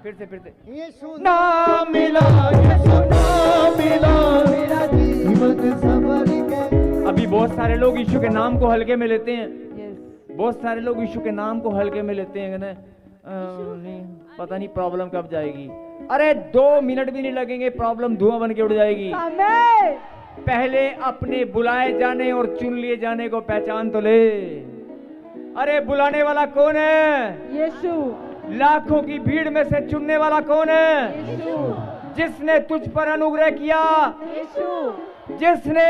फिर से यीशु नाम मिला, यीशु नाम मिला, मेरा जीवन संवर गया। अभी बहुत सारे लोग यीशु के नाम को हल्के में लेते हैं। बहुत सारे लोग यीशु के नाम को हल्के में लेते हैं ना, नहीं पता नहीं प्रॉब्लम कब जाएगी। अरे 2 मिनट भी नहीं लगेंगे, प्रॉब्लम धुआं बन के उड़ जाएगी। पहले अपने बुलाए जाने और चुन लिए जाने को पहचान तो ले। अरे बुलाने वाला कौन है? यीशु। लाखों की भीड़ में से चुनने वाला कौन है? यीशु। जिसने तुझ पर अनुग्रह किया, यीशु। जिसने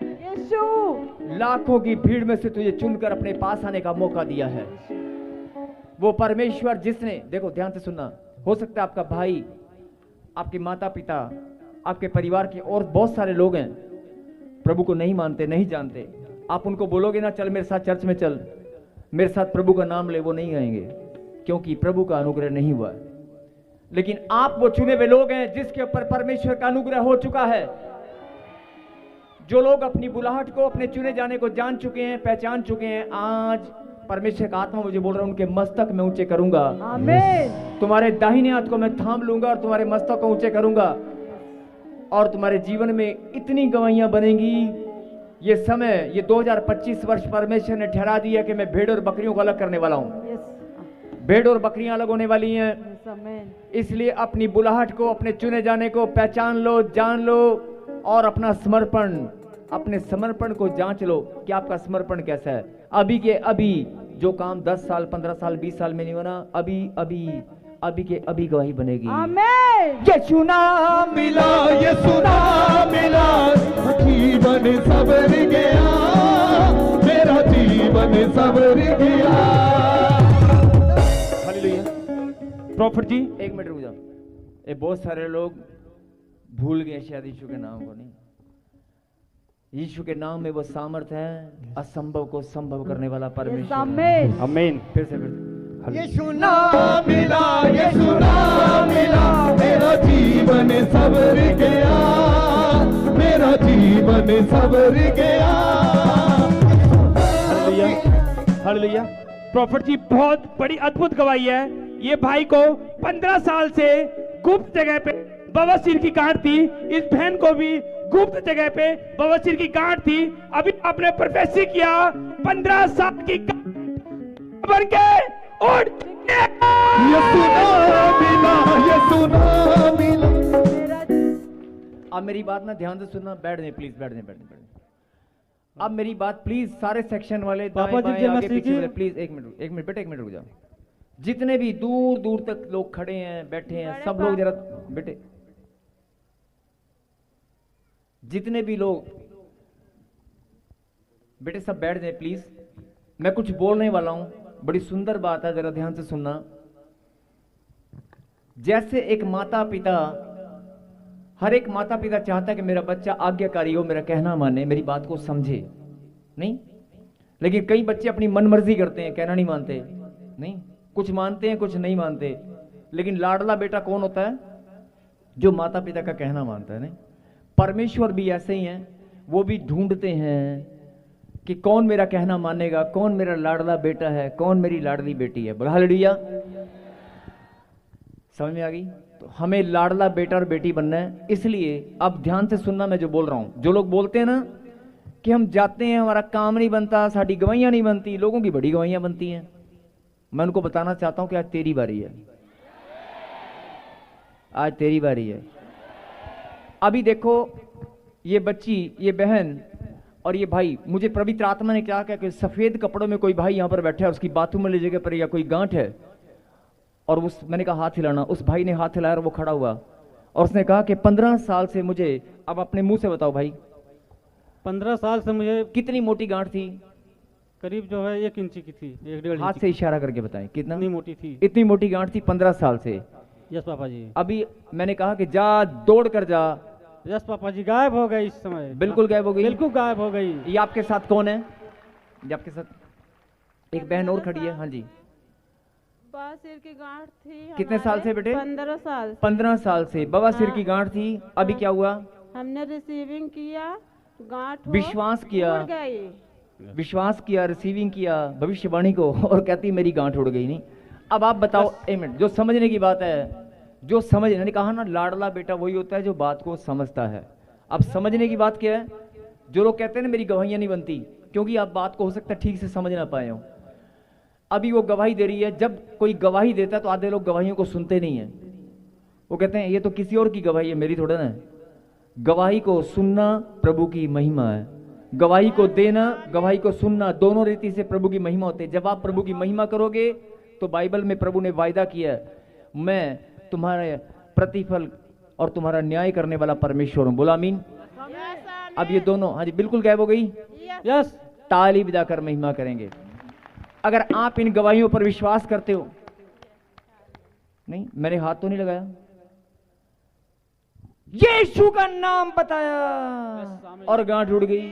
यीशु लाखों की भीड़ में से तुझे चुनकर अपने पास आने का मौका दिया है, वो परमेश्वर जिसने, देखो ध्यान से सुनना, हो सकता है आपका भाई, आपके माता पिता, आपके परिवार के और बहुत सारे लोग हैं प्रभु को नहीं मानते, नहीं जानते। आप उनको बोलोगे ना चल मेरे साथ चर्च में चल, मेरे साथ प्रभु का नाम ले, वो नहीं आएंगे क्योंकि प्रभु का अनुग्रह नहीं हुआ। लेकिन आप वो चुने हुए लोग हैं जिसके ऊपर परमेश्वर का अनुग्रह हो चुका है। जो लोग अपनी बुलाहट को, अपने चुने जाने को जान चुके हैं, पहचान चुके हैं, आज परमेश्वर का आत्मा मुझे बोल रहा है उनके मस्तक में ऊंचे करूंगा। आमीन। तुम्हारे दाहिने हाथ को मैं थाम लूंगा और तुम्हारे मस्तक को ऊंचे करूंगा और तुम्हारे जीवन में इतनी गवाहियां बनेंगी। ये समय, ये 2025 वर्ष परमेश्वर ने ठहरा दिया कि मैं भेड़ और बकरियों को अलग करने वाला हूं। भेड़ और बकरियां अलग होने वाली हैं। इसलिए अपनी बुलाहट को, अपने चुने जाने को पहचान लो, जान लो और अपना समर्पण, अपने समर्पण को जांच लो कि आपका समर्पण कैसा है। अभी के अभी जो काम 10 साल, 15 साल, 20 साल में नहीं बना, अभी के अभी गवाही बनेगी। आमीन। यीशु नाम मिला, यीशु नाम मिला, जीवन संवर गया, मेरा जीवन संवर गया। हालेलुया। प्रॉफिट जी एक मिनट रुक जाओ। ये बहुत सारे लोग भूल गए शायद यीशु के नाम को। नहीं, यीशु के नाम में वो सामर्थ है, असंभव को संभव करने वाला परमेश्वर। आमीन। आमीन। फिर से यीशु नाम मिला, यीशु नाम मिला, मेरा जीवन संवर गया, मेरा जीवन संवर गया। Hallelujah, hallelujah. प्रॉफिट जी बहुत बड़ी अद्भुत गवाही है। ये भाई को 15 साल से गुप्त जगह पे बवासीर की गांठ थी, इस बहन को भी गुप्त जगह पे बवासीर की गांठ थी। अभी आपने प्रोफेसी किया, 15 साल की बन के उठ। यीशु नाम मिला, यीशु नाम मिला। अब मेरी बात ना ध्यान से सुनना, बैठने प्लीज, बैठने। अब मेरी बात प्लीज, सारे सेक्शन वाले, पापा जी, आगे पीछे वाले, प्लीज एक मिनट बेटा, एक मिनट रुक जाओ। जितने भी दूर दूर तक लोग खड़े हैं, बैठे हैं, सब लोग जरा बेटे, जितने भी लोग बेटे सब बैठ जाए प्लीज। मैं कुछ बोलने वाला हूं, बड़ी सुंदर बात है, जरा ध्यान से सुनना। जैसे एक माता पिता, हर एक माता पिता चाहता है कि मेरा बच्चा आज्ञाकारी हो, मेरा कहना माने, मेरी बात को समझे, नहीं? लेकिन कई बच्चे अपनी मनमर्जी करते हैं, कहना नहीं मानते, नहीं? कुछ मानते हैं, कुछ नहीं मानते। लेकिन लाडला बेटा कौन होता है? जो माता पिता का कहना मानता है, नहीं? परमेश्वर भी ऐसे ही हैं, वो भी ढूंढते हैं कि कौन मेरा कहना मानेगा, कौन मेरा लाडला बेटा है, कौन मेरी लाडली बेटी है। बोला हालेलुया। समझ में आ गई? तो हमें लाडला बेटा और बेटी बनना है। इसलिए अब ध्यान से सुनना मैं जो बोल रहा हूं। जो लोग बोलते हैं ना कि हम जाते हैं, हमारा काम नहीं बनता, साड़ी गवाहियां नहीं बनती, लोगों की बड़ी गवाहियां बनती हैं। मैं उनको बताना चाहता हूं कि आज तेरी बारी है, आज तेरी बारी है। अभी देखो, ये बच्ची, ये बहन और ये भाई, मुझे पवित्र आत्मा ने क्या कहा कि सफेद कपड़ों में कोई भाई यहां पर बैठा है, उसकी बाथरूम वाली जगह पर या कोई गांठ है, और उस, मैंने कहा हाथ हिलाना, उस भाई ने हाथ हिलाया और वो खड़ा हुआ और उसने कहा कि 15 साल से मुझे, अब अपने मुंह से बताओ भाई, 15 साल से मुझे कितनी मोटी गांठ थी? करीब जो है 1 इंची की थी, 1-1.5 हाथ से इशारा करके बताएं कितना? इतनी मोटी थी। इतनी मोटी गांठ थी 15 साल से। यस पापा जी। अभी मैंने कहा कि जा, दौड़ कर जा। यस पापा जी, गायब हो गई इस समय। बिल्कुल गायब हो गई, बिल्कुल गायब हो गई। ये आपके साथ कौन है? ये आपके साथ एक बहन और खड़ी है। हाँ जी, बवासीर की गांठ थी। कितने साल से बेटे? 15 साल। 15 साल से बवासीर की गांठ थी। अभी क्या हुआ? हमने रिसीविंग किया, गांठ विश्वास किया, उड़ गई। विश्वास किया, रिसीविंग किया भविष्यवाणी को, और कहती मेरी गांठ उड़ गई। नहीं, अब आप बताओ, एक मिनट, जो समझने की बात है, जो समझ, मैंने कहा ना लाडला बेटा वही होता है जो बात को समझता है। अब समझने की बात क्या है, जो लोग कहते हैं ना मेरी गवाहियां नहीं बनती, क्योंकि आप बात को हो सकता है ठीक से समझ ना पाए हो। अभी वो गवाही दे रही है, जब कोई गवाही देता है तो आधे लोग गवाहियों को सुनते नहीं है, वो कहते हैं ये तो किसी और की गवाही है, मेरी थोड़ा ना। गवाही को सुनना प्रभु की महिमा है, गवाही को देना, गवाही को सुनना, दोनों रीति से प्रभु की महिमा होती है। जब आप प्रभु की महिमा करोगे तो बाइबल में प्रभु ने वायदा किया है, मैं तुम्हारे प्रतिफल और तुम्हारा न्याय करने वाला परमेश्वर हूं। बोला आमीन। अब ये दोनों, हाँ जी बिल्कुल गायब हो गई। यस, ताली बजाकर महिमा करेंगे। अगर आप इन गवाहियों पर विश्वास करते हो, नहीं मैंने हाथ तो नहीं लगाया, यीशु का नाम बताया और गांठ उड़ गई।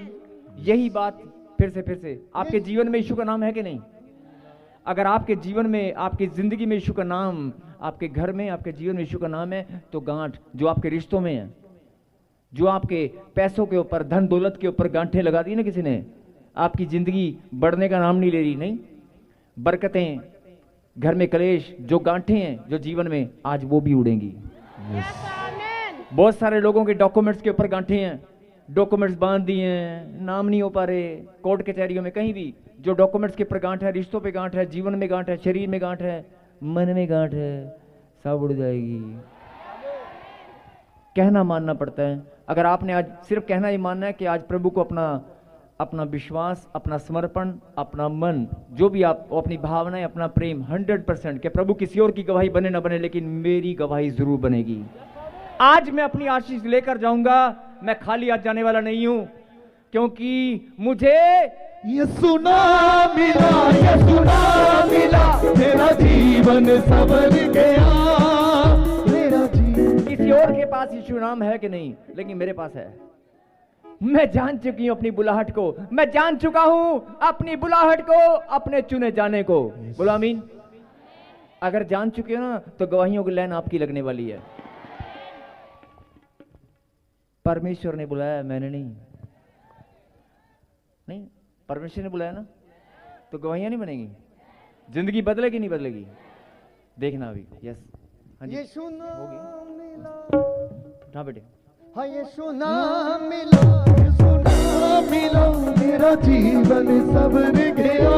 यही बात फिर से आपके जीवन में यीशु का नाम है कि नहीं? अगर आपके जीवन में, आपकी जिंदगी में यीशु का नाम, आपके घर में, आपके जीवन में यीशु का नाम है, तो गांठ जो आपके रिश्तों में है, जो आपके पैसों के ऊपर, धन दौलत के ऊपर गांठें लगा दी ना किसी ने, आपकी जिंदगी बढ़ने का नाम नहीं ले रही। नहीं, बरकतें, घर में कलेश, जो गांठें हैं जो जीवन में, आज वो भी उड़ेंगी। बहुत सारे लोगों के डॉक्यूमेंट्स के ऊपर गांठें हैं, डॉक्यूमेंट्स बांध दिए हैं, नाम नहीं हो पा रहे, कोर्ट कचहरियों में, कहीं भी जो डॉक्यूमेंट्स के ऊपर गांठ है, रिश्तों पे गांठ है, जीवन में गांठ है, शरीर में गांठ है, मन में गांठ है, सब उड़ जाएगी। कहना मानना पड़ता है। अगर आपने आज सिर्फ कहना ही मानना है कि आज प्रभु को अपना विश्वास, अपना समर्पण, अपना मन, जो भी आप, अपनी भावनाएं, अपना प्रेम 100% कि प्रभु किसी और की गवाही बने ना बने, लेकिन मेरी गवाही जरूर बनेगी। आज मैं अपनी आशीष लेकर जाऊंगा, मैं खाली आज जाने वाला नहीं हूं, क्योंकि मुझे यीशु नाम मिला, यीशु नाम मिला, मेरा जीवन संवर गया, मेरा जीवन। किसी और के पास यीशु नाम है कि नहीं, लेकिन मेरे पास है। मैं जान चुकी हूं अपनी बुलाहट को, मैं जान चुका हूं अपनी बुलाहट को, अपने चुने जाने को। बोलो आमीन। अगर जान चुके हो ना, तो गवाहियों की लाइन आपकी लगने वाली है। परमेश्वर ने बुलाया, मैंने नहीं, परमेश्वर ने बुलाया ना, तो गवाहियां नहीं बनेगी, जिंदगी बदलेगी नहीं बदलेगी, देखना अभी। यस, हाँ जी, यीशु नाम मिला, हाँ बेटे, हाँ यीशु नाम मिला, यीशु नाम मिला, मेरा जीवन संवर गया,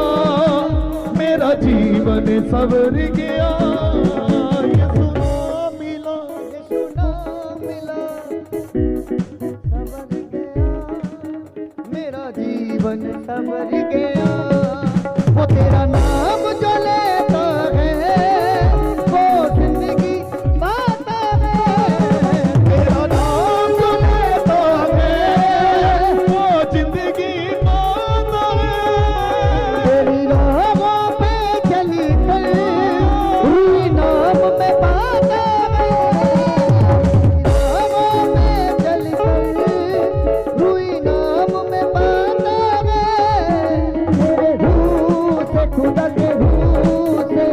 मेरा जीवन संवर गया, यीशु नाम मिला, यीशु नाम मिला, संवर गया, मेरा जीवन संवर गया। वो तेरा नाम जो लेता है, वो जिंदगी पाता है, तेरा नाम जो लेता है, वो जिंदगी पाता है। तेरी राहों पे चली कर हुई नाम में पाता है, राहों पे चली कर हुई नाम में पाता है। तेरे रूह से, खुदा के रूह से,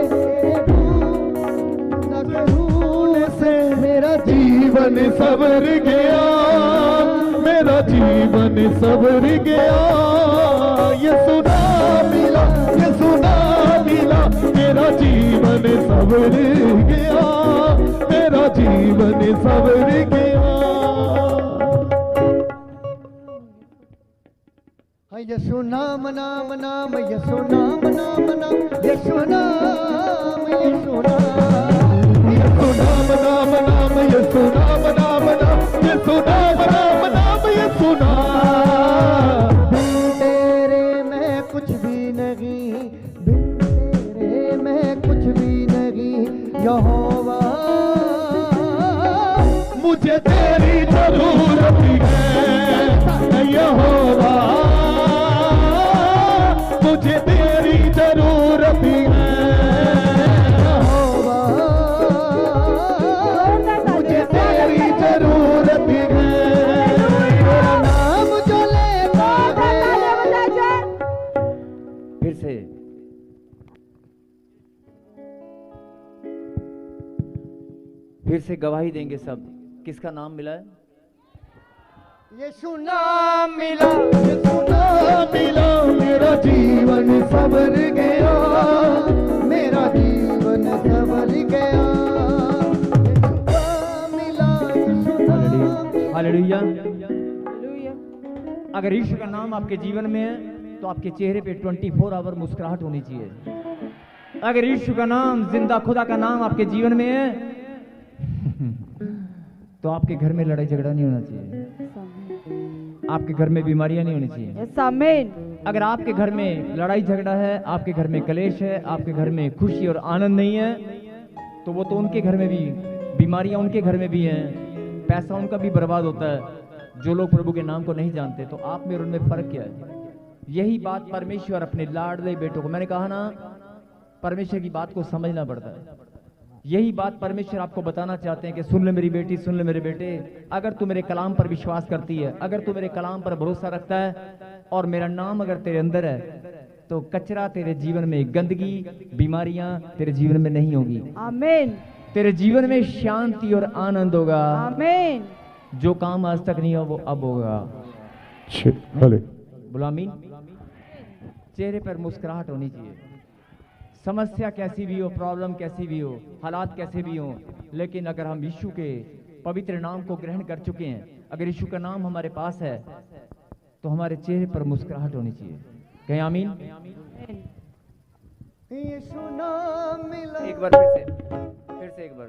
खुदा के रूह से मेरा जीवन संवर गया, मेरा जीवन संवर गया। यीशु नाम मिला, यीशु नाम मिला, मेरा जीवन संवर गया, मेरा जीवन संवर गया। यीशु नाम नाम नाम, यीशु नाम नाम नाम, यीशु नाम, यीशु नाम, यीशु नाम नाम नाम, यीशु नाम नाम नाम, यीशु नाम नाम नाम, यीशु नाम। बिन तेरे मैं कुछ भी नहीं, बिन तेरे मैं कुछ भी नहीं, यहोवा मुझे तेरी जरूरत है, यहोवा मुझे तेरी जरूरत है, यहोवा मुझे तेरी जरूरत है। तेरा नाम जो लेता है, फिर से गवाही देंगे सब, किसका नाम मिला है? यीशु नाम मिला, यीशु नाम मिला, मेरा जीवन संवर गया, मेरा जीवन संवर गया। यीशु नाम मिला, यीशु नाम। हालेलुया। हालेलुया। अगर यीशु का नाम आपके जीवन में है तो आपके चेहरे पे 24 आवर मुस्कुराहट होनी चाहिए। अगर यीशु का नाम, जिंदा खुदा का नाम आपके जीवन में है तो आपके घर में लड़ाई झगड़ा नहीं होना चाहिए, आपके घर में बीमारियां नहीं होनी चाहिए। यस आमीन। अगर आपके घर में लड़ाई झगड़ा है, आपके घर में कलेश है, आपके घर में खुशी और आनंद नहीं है, तो वो तो उनके घर में भी बीमारियां, उनके घर में भी हैं, पैसा उनका भी बर्बाद होता है। जो लोग प्रभु के नाम को नहीं जानते, तो आप में और उनमें फर्क क्या है? यही बात परमेश्वर अपने लाडले बेटों को, मैंने कहा ना, परमेश्वर की बात को समझना पड़ता है। यही बात परमेश्वर आपको बताना चाहते हैं कि सुन ले मेरी बेटी, सुन ले मेरे बेटे, अगर तू मेरे कलाम पर विश्वास करती है, अगर तू मेरे कलाम पर भरोसा रखता है और मेरा नाम अगर तेरे अंदर है, तो कचरा तेरे जीवन में, गंदगी, बीमारियां तेरे जीवन में नहीं होगी। आमीन। तेरे जीवन में शांति और आनंद होगा। आमीन। जो काम आज तक नहीं हो वो अब होगा। बोलो आमीन। चेहरे पर मुस्कुराहट होनी चाहिए। समस्या कैसी भी हो, प्रॉब्लम कैसी भी हो, हालात कैसे भी हो, लेकिन अगर हम यीशु के पवित्र नाम को ग्रहण कर चुके हैं, अगर यीशु का नाम हमारे पास है, तो हमारे चेहरे पर मुस्कुराहट होनी चाहिए। कहें आमीन। यीशु नाम मिला, एक बार फिर से एक बार।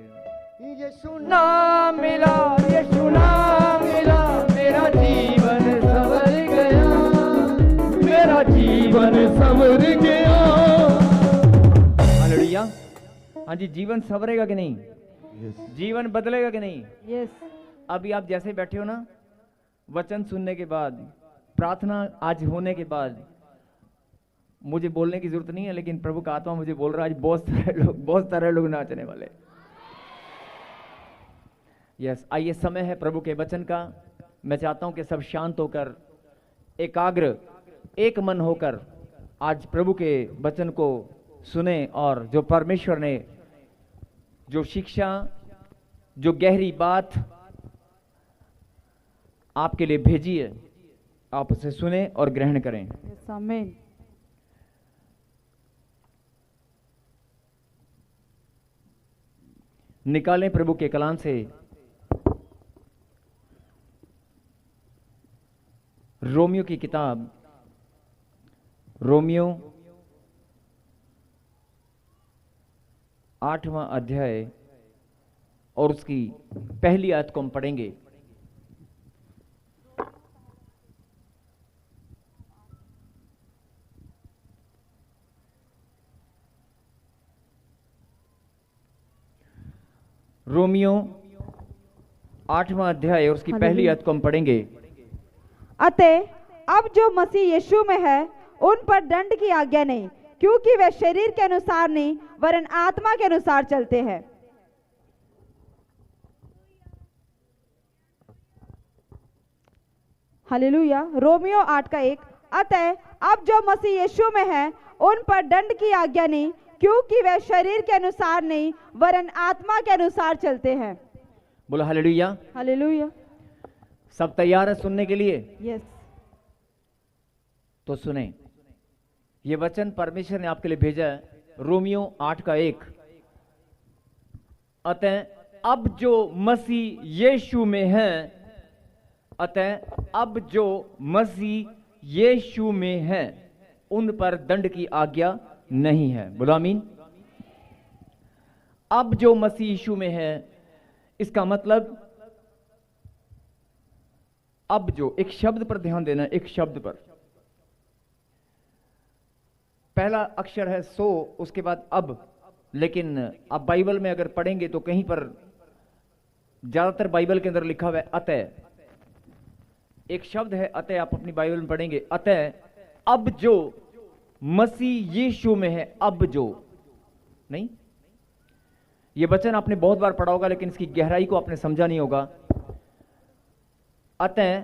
यीशु नाम मिला, यीशु नाम मिला, मेरा जीवन संवर गया, मेरा जीवन संवर गया। हालेलुया। हाँ जी, जीवन संवरेगा कि नहीं? जीवन बदलेगा कि नहीं? यस। अभी आप जैसे बैठे हो ना, वचन सुनने के बाद, प्रार्थना आज होने के बाद, मुझे बोलने की जरूरत नहीं है, लेकिन प्रभु का आत्मा मुझे बोल रहा है, आज बहुत सारे लोग नाचने वाले। यस, आइए, समय है प्रभु के वचन का। मैं चाहता हूं कि सब शांत होकर, एकाग्र, एक मन होकर आज प्रभु के वचन को सुने, और जो परमेश्वर ने जो शिक्षा, जो गहरी बात आपके लिए भेजी है, आप उसे सुने और ग्रहण करें। यस आमीन। निकालें प्रभु के कलाम से रोमियो की किताब, रोमियो 8वां अध्याय और उसकी पहली आयत को हम पढ़ेंगे। रोमियो 8वां अध्याय और उसकी पहली आयत को हम पढ़ेंगे। अतः अब जो मसीह यीशु में है, उन पर दंड की आज्ञा नहीं, क्योंकि वे शरीर के अनुसार नहीं वरन आत्मा के अनुसार चलते हैं। हालेलुया। रोमियो 8:1। अतः अब जो मसीह यीशु में है, उन पर दंड की आज्ञा नहीं, क्योंकि वे शरीर के अनुसार नहीं वरन आत्मा के अनुसार चलते हैं। बोलो हालेलुया। हालेलुया। सब तैयार है सुनने के लिए? यस। तो सुने, ये वचन परमेश्वर ने आपके लिए भेजा है, रोमियो 8:1। अतः अब जो मसीह यीशु में है, अतः अब जो मसीह यीशु में है, उन पर दंड की आज्ञा नहीं है। बोलो आमीन। अब जो मसीह यीशु में है, इसका मतलब अब जो, एक शब्द पर ध्यान देना, एक शब्द पर। पहला अक्षर है सो, उसके बाद अब, लेकिन आप बाइबल में अगर पढ़ेंगे तो कहीं पर, ज्यादातर बाइबल के अंदर लिखा हुआ है अतः। एक शब्द है अतः, आप अपनी बाइबल में पढ़ेंगे अतः अब जो मसीह यीशु में है, अब जो नहीं। यह वचन आपने बहुत बार पढ़ा होगा, लेकिन इसकी गहराई को आपने समझा नहीं होगा। अतः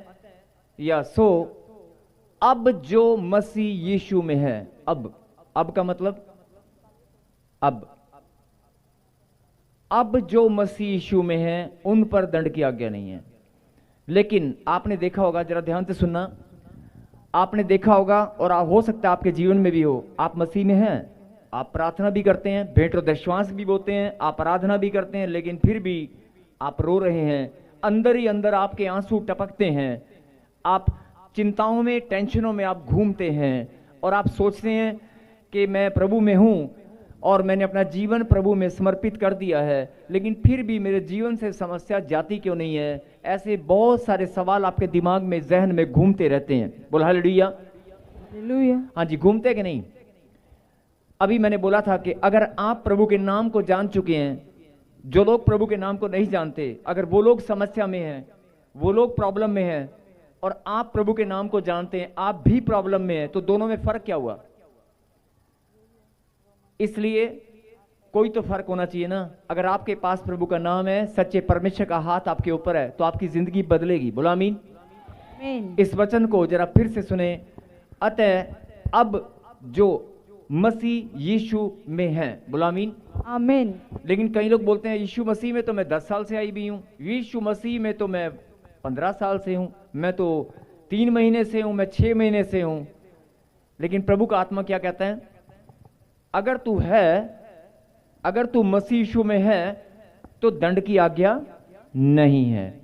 या सो, अब जो मसीह यीशु में है, अब का मतलब अब जो मसीह यीशु में है, उन पर दंड की आज्ञा नहीं है। लेकिन आपने देखा होगा, जरा ध्यान से सुनना, आपने देखा होगा और हो सकता है आपके जीवन में भी हो, आप मसीह में हैं, आप प्रार्थना भी करते हैं, भेंट और दशवांश भी बोते हैं, आप आराधना भी करते हैं, लेकिन फिर भी आप रो रहे हैं, अंदर ही अंदर आपके आंसू टपकते हैं, आप चिंताओं में, टेंशनों में आप घूमते हैं और आप सोचते हैं कि मैं प्रभु में हूं और मैंने अपना जीवन प्रभु में समर्पित कर दिया है, लेकिन फिर भी मेरे जीवन से समस्या जाती क्यों नहीं है। ऐसे बहुत सारे सवाल आपके दिमाग में, जहन में घूमते रहते हैं। बोल हालेलुया। हालेलुया। हाँ जी, घूमते कि नहीं। अभी मैंने बोला था कि अगर आप प्रभु के नाम को जान चुके हैं, जो लोग प्रभु के नाम को नहीं जानते, अगर वो लोग समस्या में हैं, वो लोग प्रॉब्लम में हैं, और आप प्रभु के नाम को जानते हैं, आप भी प्रॉब्लम में हैं, तो दोनों में फर्क क्या हुआ। इसलिए कोई तो फर्क होना चाहिए ना। अगर आपके पास प्रभु का नाम है, सच्चे परमेश्वर का हाथ आपके ऊपर है, तो आपकी जिंदगी बदलेगी। बोलो आमीन। आमीन। इस वचन को जरा फिर से सुने। अतः अब जो मसीह यीशु में है, बोलो आमीन। आमीन। लेकिन कई लोग बोलते हैं यीशु मसीह में तो मैं 10 साल से आई भी हूं, यीशु मसीह में तो मैं 15 साल से हूं, मैं तो 3 महीने से हूं, मैं 6 महीने से हूं। लेकिन प्रभु का आत्मा क्या कहता है, अगर तू है, अगर तू मसीह यीशु में है, तो दंड की आज्ञा नहीं है।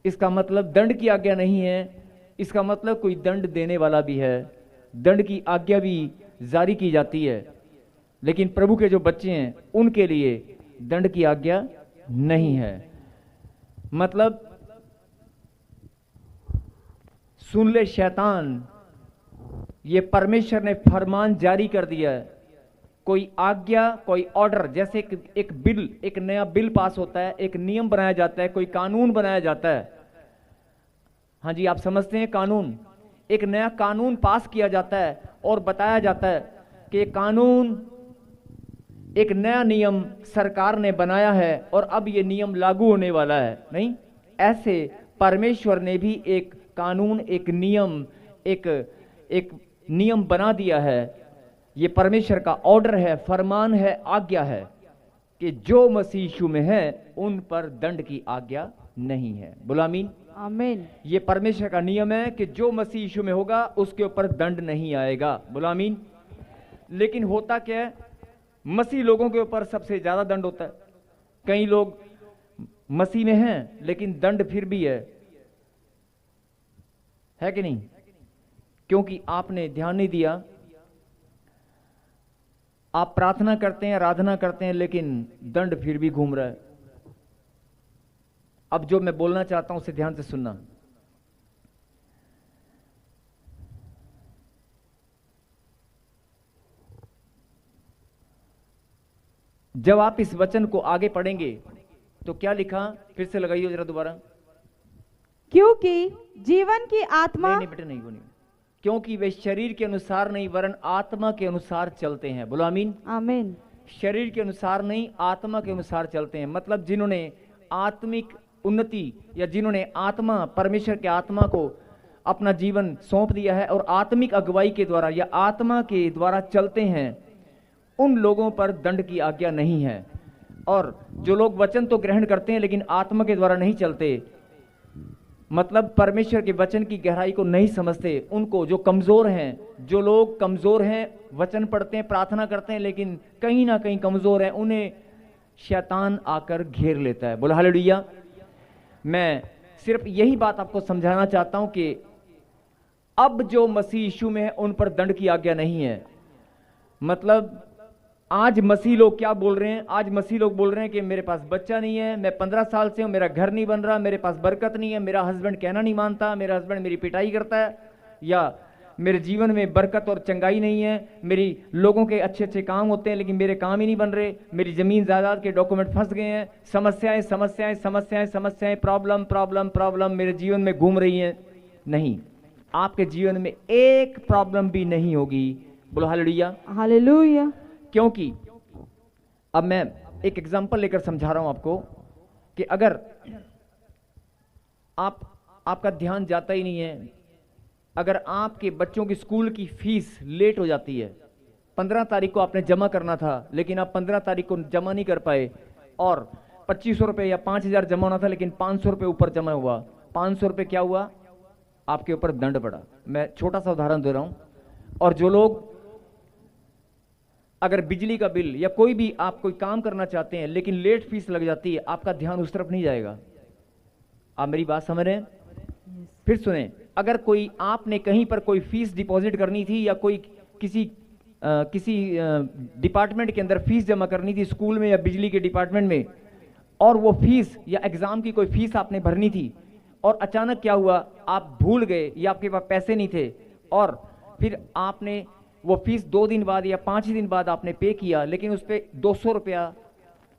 इसका मतलब दंड की आज्ञा नहीं है, इसका मतलब कोई दंड देने वाला भी है, दंड की आज्ञा भी जारी की जाती है, लेकिन प्रभु के जो बच्चे हैं उनके लिए दंड की आज्ञा नहीं है। मतलब सुन ले शैतान, ये परमेश्वर ने फरमान जारी कर दिया है। कोई आज्ञा, कोई ऑर्डर, जैसे एक बिल, एक नया बिल पास होता है, एक नियम बनाया जाता है, कोई कानून बनाया जाता है। हाँ जी, आप समझते हैं कानून। एक नया कानून पास किया जाता है और बताया जाता है कि ये कानून, एक नया नियम सरकार ने बनाया है और अब ये नियम लागू होने वाला है। नहीं, ऐसे परमेश्वर ने भी एक कानून, एक नियम, एक नियम बना दिया है। ये परमेश्वर का ऑर्डर है, फरमान है, आज्ञा है कि जो मसीह यीशु में है उन पर दंड की आज्ञा नहीं है। बोलो आमीन। आमीन। ये परमेश्वर का नियम है कि जो मसीह यीशु में होगा उसके ऊपर दंड नहीं आएगा। बोलो आमीन। लेकिन होता क्या है, मसीह लोगों के ऊपर सबसे ज्यादा दंड होता है। कई लोग मसीह में हैं लेकिन दंड फिर भी है कि नहीं, क्योंकि आपने ध्यान नहीं दिया। आप प्रार्थना करते हैं, आराधना करते हैं, लेकिन दंड फिर भी घूम रहा है। अब जो मैं बोलना चाहता हूं उसे ध्यान से सुनना। जब आप इस वचन को आगे पढ़ेंगे तो क्या लिखा, फिर से लगाइए जरा दोबारा। क्योंकि जीवन की आत्मा, नहीं बेटे, नहीं वो नहीं, क्योंकि वे शरीर के अनुसार नहीं वरन आत्मा के अनुसार चलते हैं। बोलो आमीन। आमीन। शरीर के अनुसार नहीं, आत्मा के अनुसार चलते हैं। मतलब जिन्होंने आत्मिक उन्नति, या जिन्होंने आत्मा, परमेश्वर के आत्मा को अपना जीवन सौंप दिया है और आत्मिक अगुवाई के द्वारा या आत्मा के द्वारा चलते हैं, उन लोगों पर दंड की आज्ञा नहीं है। और जो लोग वचन तो ग्रहण करते हैं लेकिन आत्मा के द्वारा नहीं चलते, मतलब परमेश्वर के वचन की गहराई को नहीं समझते, उनको, जो कमजोर हैं, जो लोग कमजोर हैं, वचन पढ़ते हैं, प्रार्थना करते हैं, लेकिन कहीं ना कहीं कमजोर हैं, उन्हें शैतान आकर घेर लेता है। बोलो हालेलुया। मैं सिर्फ यही बात आपको समझाना चाहता हूं कि अब जो मसीह यीशु में है उन पर दंड की आज्ञा नहीं है। मतलब आज मसीह लोग क्या बोल रहे हैं, आज मसीह लोग बोल रहे हैं कि मेरे पास बच्चा नहीं है, मैं 15 साल से हूं, मेरा घर नहीं बन रहा, मेरे पास बरकत नहीं है, मेरा हस्बैंड कहना नहीं मानता, मेरा हस्बैंड मेरी पिटाई करता है, या मेरे जीवन में बरकत और चंगाई नहीं है, मेरी लोगों के अच्छे अच्छे काम होते हैं लेकिन मेरे काम ही नहीं बन रहे, मेरी जमीन जायदाद के डॉक्यूमेंट फंस गए हैं, समस्याएं समस्याएं समस्याएं समस्याएं, प्रॉब्लम प्रॉब्लम प्रॉब्लम मेरे जीवन में घूम रही हैं। नहीं, आपके जीवन में एक प्रॉब्लम भी नहीं होगी। बोलो हालेलुया। हालेलुया। क्योंकि अब मैं एक एग्जांपल लेकर समझा रहा हूं आपको कि अगर आपका ध्यान जाता ही नहीं है, अगर आपके बच्चों की स्कूल की फीस लेट हो जाती है, 15 तारीख को आपने जमा करना था लेकिन आप 15 तारीख को जमा नहीं कर पाए, और 2500 रुपये या 5000 जमा होना था लेकिन 500 रुपये ऊपर जमा हुआ, 500 रुपये क्या हुआ, आपके ऊपर दंड पड़ा। मैं छोटा सा उदाहरण दे रहा हूं। और जो लोग अगर बिजली का बिल या कोई भी आप कोई काम करना चाहते हैं लेकिन लेट फीस लग जाती है, आपका ध्यान उस तरफ नहीं जाएगा। आप मेरी बात समझ रहे हैं? फिर सुने, अगर कोई आपने कहीं पर कोई फीस डिपॉजिट करनी थी या कोई किसी डिपार्टमेंट के अंदर फीस जमा करनी थी, स्कूल में या बिजली के डिपार्टमेंट में, और वो फीस या एग्जाम की कोई फीस आपने भरनी थी और अचानक क्या हुआ, आप भूल गए या आपके पास पैसे नहीं थे और फिर आपने वो फीस 2 दिन बाद या 5 दिन बाद आपने पे किया, लेकिन उस पर 200 रुपया,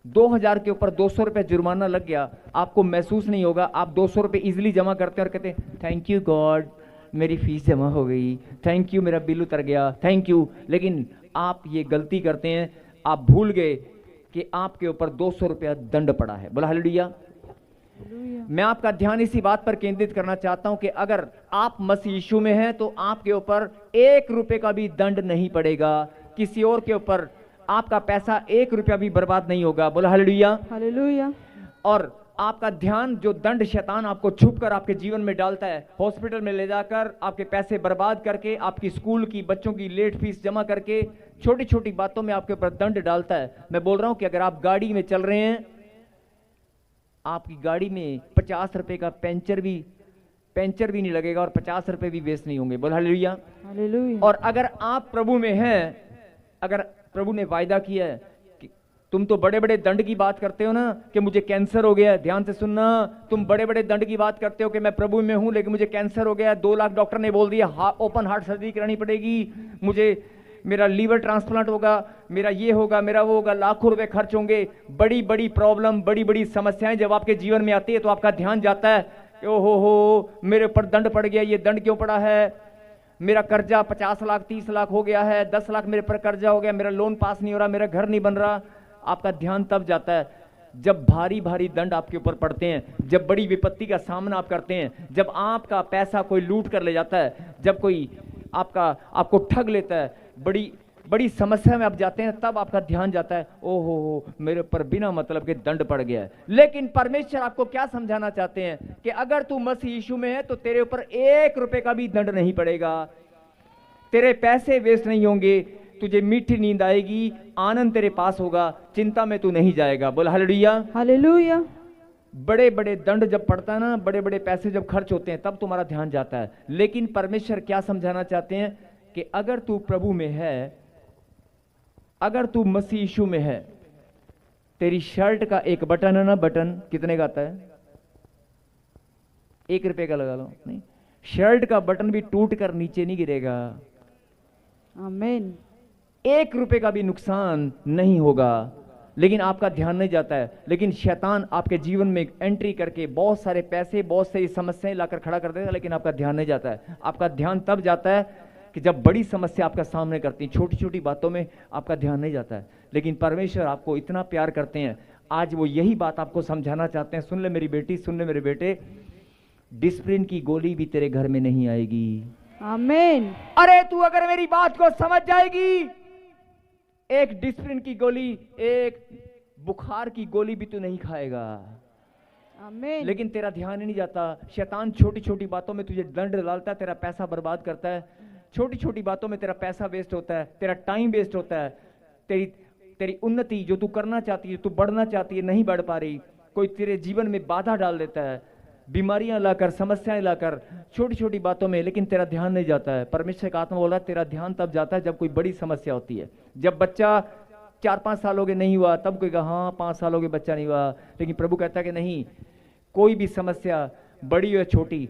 2000 के ऊपर 200 रुपया जुर्माना लग गया। आपको महसूस नहीं होगा, आप 200 रुपये इजिली जमा करते हैं और कहते हैं थैंक यू गॉड, मेरी फीस जमा हो गई, थैंक यू मेरा बिल उतर गया, थैंक यू। लेकिन आप ये गलती करते हैं, आप भूल गए कि आपके ऊपर 200 रुपया दंड पड़ा है। बोला हालेलुया। मैं आपका ध्यान इसी बात पर केंद्रित करना चाहता हूं कि अगर आप मसीह यीशु में हैं तो आपके ऊपर 1 रुपए का भी दंड नहीं पड़ेगा, किसी और के ऊपर आपका पैसा 1 रुपया भी बर्बाद नहीं होगा। बोला हालेलुया। हालेलुया। और आपका ध्यान, जो दंड शैतान आपको छुप कर आपके जीवन में डालता है, हॉस्पिटल में ले जाकर आपके पैसे बर्बाद करके, आपकी स्कूल की बच्चों की लेट फीस जमा करके, छोटी छोटी बातों में आपके ऊपर दंड डालता है। मैं बोल रहा हूं कि अगर आप गाड़ी में चल रहे हैं, आपकी गाड़ी में 50 रुपए का पेंचर भी नहीं लगेगा और 50 रुपए भी वेस्ट नहीं होंगे। बोल हालेलुया। हालेलुया। और अगर आप प्रभु में हैं, अगर प्रभु ने वायदा किया है कि तुम तो बड़े बड़े दंड की बात करते हो ना कि मुझे कैंसर हो गया, ध्यान से सुनना, तुम बड़े बड़े दंड की बात करते हो कि मैं प्रभु में हूं लेकिन मुझे कैंसर हो गया, 2 लाख डॉक्टर ने बोल दिया ओपन हार्ट सर्जरी करानी पड़ेगी, मुझे मेरा लीवर ट्रांसप्लांट होगा, मेरा ये होगा, मेरा वो होगा, लाखों रुपए खर्च होंगे। बड़ी बड़ी प्रॉब्लम, बड़ी बड़ी समस्याएं जब आपके जीवन में आती है तो आपका ध्यान जाता है कि ओहो हो, मेरे ऊपर दंड पड़ गया, ये दंड क्यों पड़ा है, मेरा कर्जा 50 लाख 30 लाख हो गया है, 10 लाख मेरे पर कर्जा हो गया, मेरा लोन पास नहीं हो रहा, मेरा घर नहीं बन रहा। आपका ध्यान तब जाता है जब भारी भारी दंड आपके ऊपर पड़ते हैं, जब बड़ी विपत्ति का सामना आप करते हैं, जब आपका पैसा कोई लूट कर ले जाता है, जब कोई आपको ठग लेता है, बड़ी बड़ी समस्या में आप जाते हैं, तब आपका ध्यान जाता है ओहो मेरे ऊपर बिना मतलब के दंड पड़ गया है। लेकिन परमेश्वर आपको क्या समझाना चाहते हैं कि अगर तू मसीह यीशु में है तो तेरे ऊपर 1 रुपए का भी दंड नहीं पड़ेगा, तेरे पैसे वेस्ट नहीं होंगे, तुझे मीठी नींद आएगी, आनंद तेरे पास होगा, चिंता में तू नहीं जाएगा। बोल हालेलुया। हालेलुया। बड़े बड़े दंड जब पड़ता है ना, बड़े बड़े पैसे जब खर्च होते हैं, तब तुम्हारा ध्यान जाता है। लेकिन परमेश्वर क्या समझाना चाहते हैं कि अगर तू प्रभु में है, अगर तू मसीह यीशु में है, तेरी शर्ट का एक बटन है ना, बटन कितने का आता है? 1 रुपए का लगा लो, नहीं, शर्ट का बटन भी टूट कर नीचे नहीं गिरेगा, आमीन। 1 रुपए का भी नुकसान नहीं होगा। लेकिन आपका ध्यान नहीं जाता है। लेकिन शैतान आपके जीवन में एंट्री करके बहुत सारे पैसे, बहुत सारी समस्याएं लाकर खड़ा कर देता है, लेकिन आपका ध्यान नहीं जाता है। आपका ध्यान तब जाता है कि जब बड़ी समस्या आपका सामने करती है, छोटी छोटी बातों में आपका ध्यान नहीं जाता है। लेकिन परमेश्वर आपको इतना प्यार करते हैं, आज वो यही बात आपको समझाना चाहते हैं। सुन ले मेरी बेटी, सुन ले मेरे बेटे, डिसिप्लिन की गोली भी तेरे घर में नहीं आएगी। आमीन। अरे तू अगर मेरी बात को समझ जाएगी, एक डिसिप्लिन की गोली, एक बुखार की गोली भी तू नहीं खाएगा। आमीन। लेकिन तेरा ध्यान ही नहीं जाता। शैतान छोटी छोटी बातों में तुझे दंड डालता है, तेरा पैसा बर्बाद करता है, छोटी छोटी बातों में तेरा पैसा वेस्ट होता है, तेरा टाइम वेस्ट होता है, तेरी उन्नति जो तू करना चाहती है, तू बढ़ना चाहती है, नहीं बढ़ पा रही, कोई तेरे जीवन में बाधा डाल देता है, बीमारियां लाकर, समस्याएं लाकर, छोटी छोटी बातों में, लेकिन तेरा ध्यान नहीं जाता है। परमेश्वर का आत्मा बोला तेरा ध्यान तब जाता है जब कोई बड़ी समस्या होती है। जब बच्चा 4-5 साल हो गए नहीं हुआ, तब कोई कहा हाँ 5 साल हो गए बच्चा नहीं हुआ। लेकिन प्रभु कहता है कि नहीं, कोई भी समस्या बड़ी हो छोटी,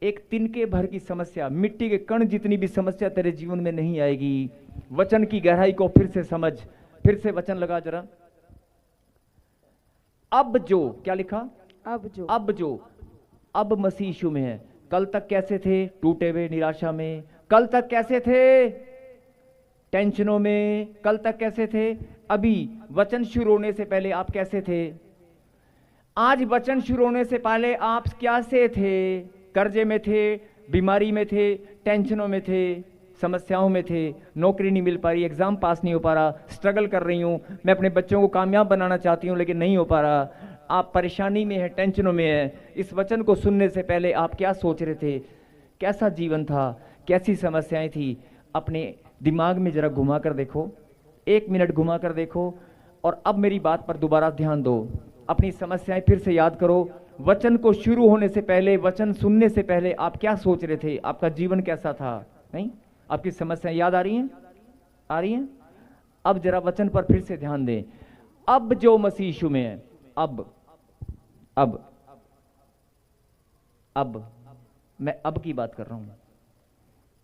एक तिनके भर की समस्या, मिट्टी के कण जितनी भी समस्या तेरे जीवन में नहीं आएगी। वचन की गहराई को फिर से समझ, फिर से वचन लगा जरा। अब जो क्या लिखा, अब मसीह यीशु में है। कल तक कैसे थे? टूटे हुए, निराशा में। कल तक कैसे थे? टेंशनों में। कल तक कैसे थे? अभी वचन शुरू होने से पहले आप कैसे थे? आज वचन शुरू होने से पहले आप कैसे थे? कर्जे में थे, बीमारी में थे, टेंशनों में थे, समस्याओं में थे, नौकरी नहीं मिल पा रही, एग्जाम पास नहीं हो पा रहा, स्ट्रगल कर रही हूं, मैं अपने बच्चों को कामयाब बनाना चाहती हूं लेकिन नहीं हो पा रहा। आप परेशानी में हैं, टेंशनों में हैं। इस वचन को सुनने से पहले आप क्या सोच रहे थे? कैसा जीवन था? कैसी समस्याएं थी? अपने दिमाग में जरा घुमा कर देखो। 1 मिनट घुमा कर देखो और अब मेरी बात पर दोबारा ध्यान दो। अपनी समस्याएं फिर से याद करो। वचन को शुरू होने से पहले, वचन सुनने से पहले आप क्या सोच रहे थे, आपका जीवन कैसा था? नहीं, आपकी समस्याएं याद आ रही हैं? आ रही हैं? अब जरा वचन पर फिर से ध्यान दें। अब जो मसीह यीशु में है, अब मैं अब की बात कर रहा हूं।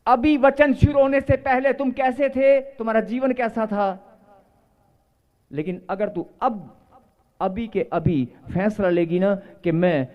अभी वचन शुरू होने से पहले तुम कैसे थे, तुम्हारा जीवन कैसा था? लेकिन अगर तू अभी के अभी फैसला लेगी ना कि मैं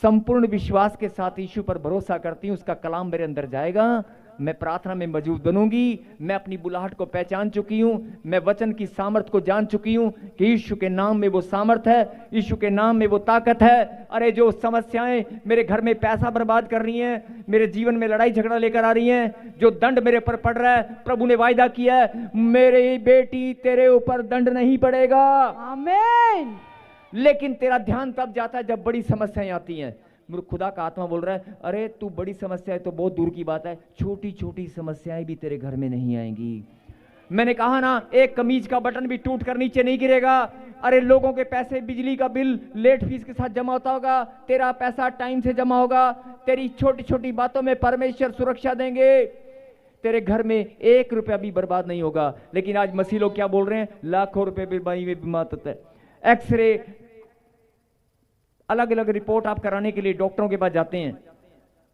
संपूर्ण विश्वास के साथ यीशु पर भरोसा करती हूं, उसका कलाम मेरे अंदर जाएगा, मैं प्रार्थना में मौजूद बनूंगी, मैं अपनी बुलाहट को पहचान चुकी हूं, मैं वचन की सामर्थ को जान चुकी हूं कि यीशु के नाम में वो सामर्थ है, यीशु के नाम में वो ताकत है। अरे जो समस्याएं मेरे घर में पैसा बर्बाद कर रही हैं, मेरे जीवन में लड़ाई झगड़ा लेकर आ रही हैं, जो दंड मेरे पर पड़ रहा है, प्रभु ने वायदा किया है, मेरी बेटी तेरे ऊपर दंड नहीं पड़ेगा। आमीन। लेकिन तेरा ध्यान तब जाता है जब बड़ी समस्याएं आती हैं। खुदा का आत्मा बोल रहा है, अरे तू बड़ी समस्या है तो बहुत दूर की बात है, छोटी छोटी समस्याएं भी तेरे घर में नहीं आएंगी। मैंने कहा ना, एक कमीज का बटन भी टूट कर नीचे नहीं गिरेगा। अरे लोगों के पैसे, बिजली का बिल लेट फीस के साथ जमा होता होगा, तेरा पैसा टाइम से जमा होगा। तेरी छोटी छोटी बातों में परमेश्वर सुरक्षा देंगे, तेरे घर में 1 रुपया भी बर्बाद नहीं होगा। लेकिन आज मसीह लोग क्या बोल रहे हैं, लाखों रुपए बीमारी में बीमार होता है, एक्सरे, अलग अलग रिपोर्ट आप कराने के लिए डॉक्टरों के पास जाते हैं,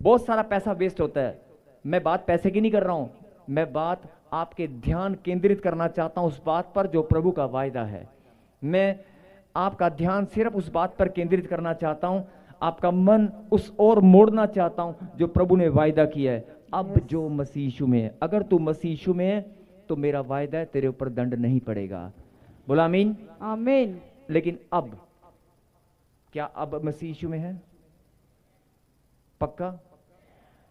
बहुत सारा पैसा वेस्ट होता है। मैं बात पैसे की नहीं कर रहा हूं, मैं बात आपके ध्यान केंद्रित करना चाहता हूं उस बात पर जो प्रभु का वायदा है। मैं आपका ध्यान सिर्फ उस बात पर केंद्रित करना चाहता हूं, आपका मन उस ओर मोड़ना चाहता हूं जो प्रभु ने वायदा किया है। अब जो मसीह यीशु में है, अगर तू मसीह यीशु में है तो मेरा वायदा है तेरे ऊपर दंड नहीं पड़ेगा। बोला आमीन। आमीन। लेकिन अब क्या अब मसीह यीशु में है? पक्का?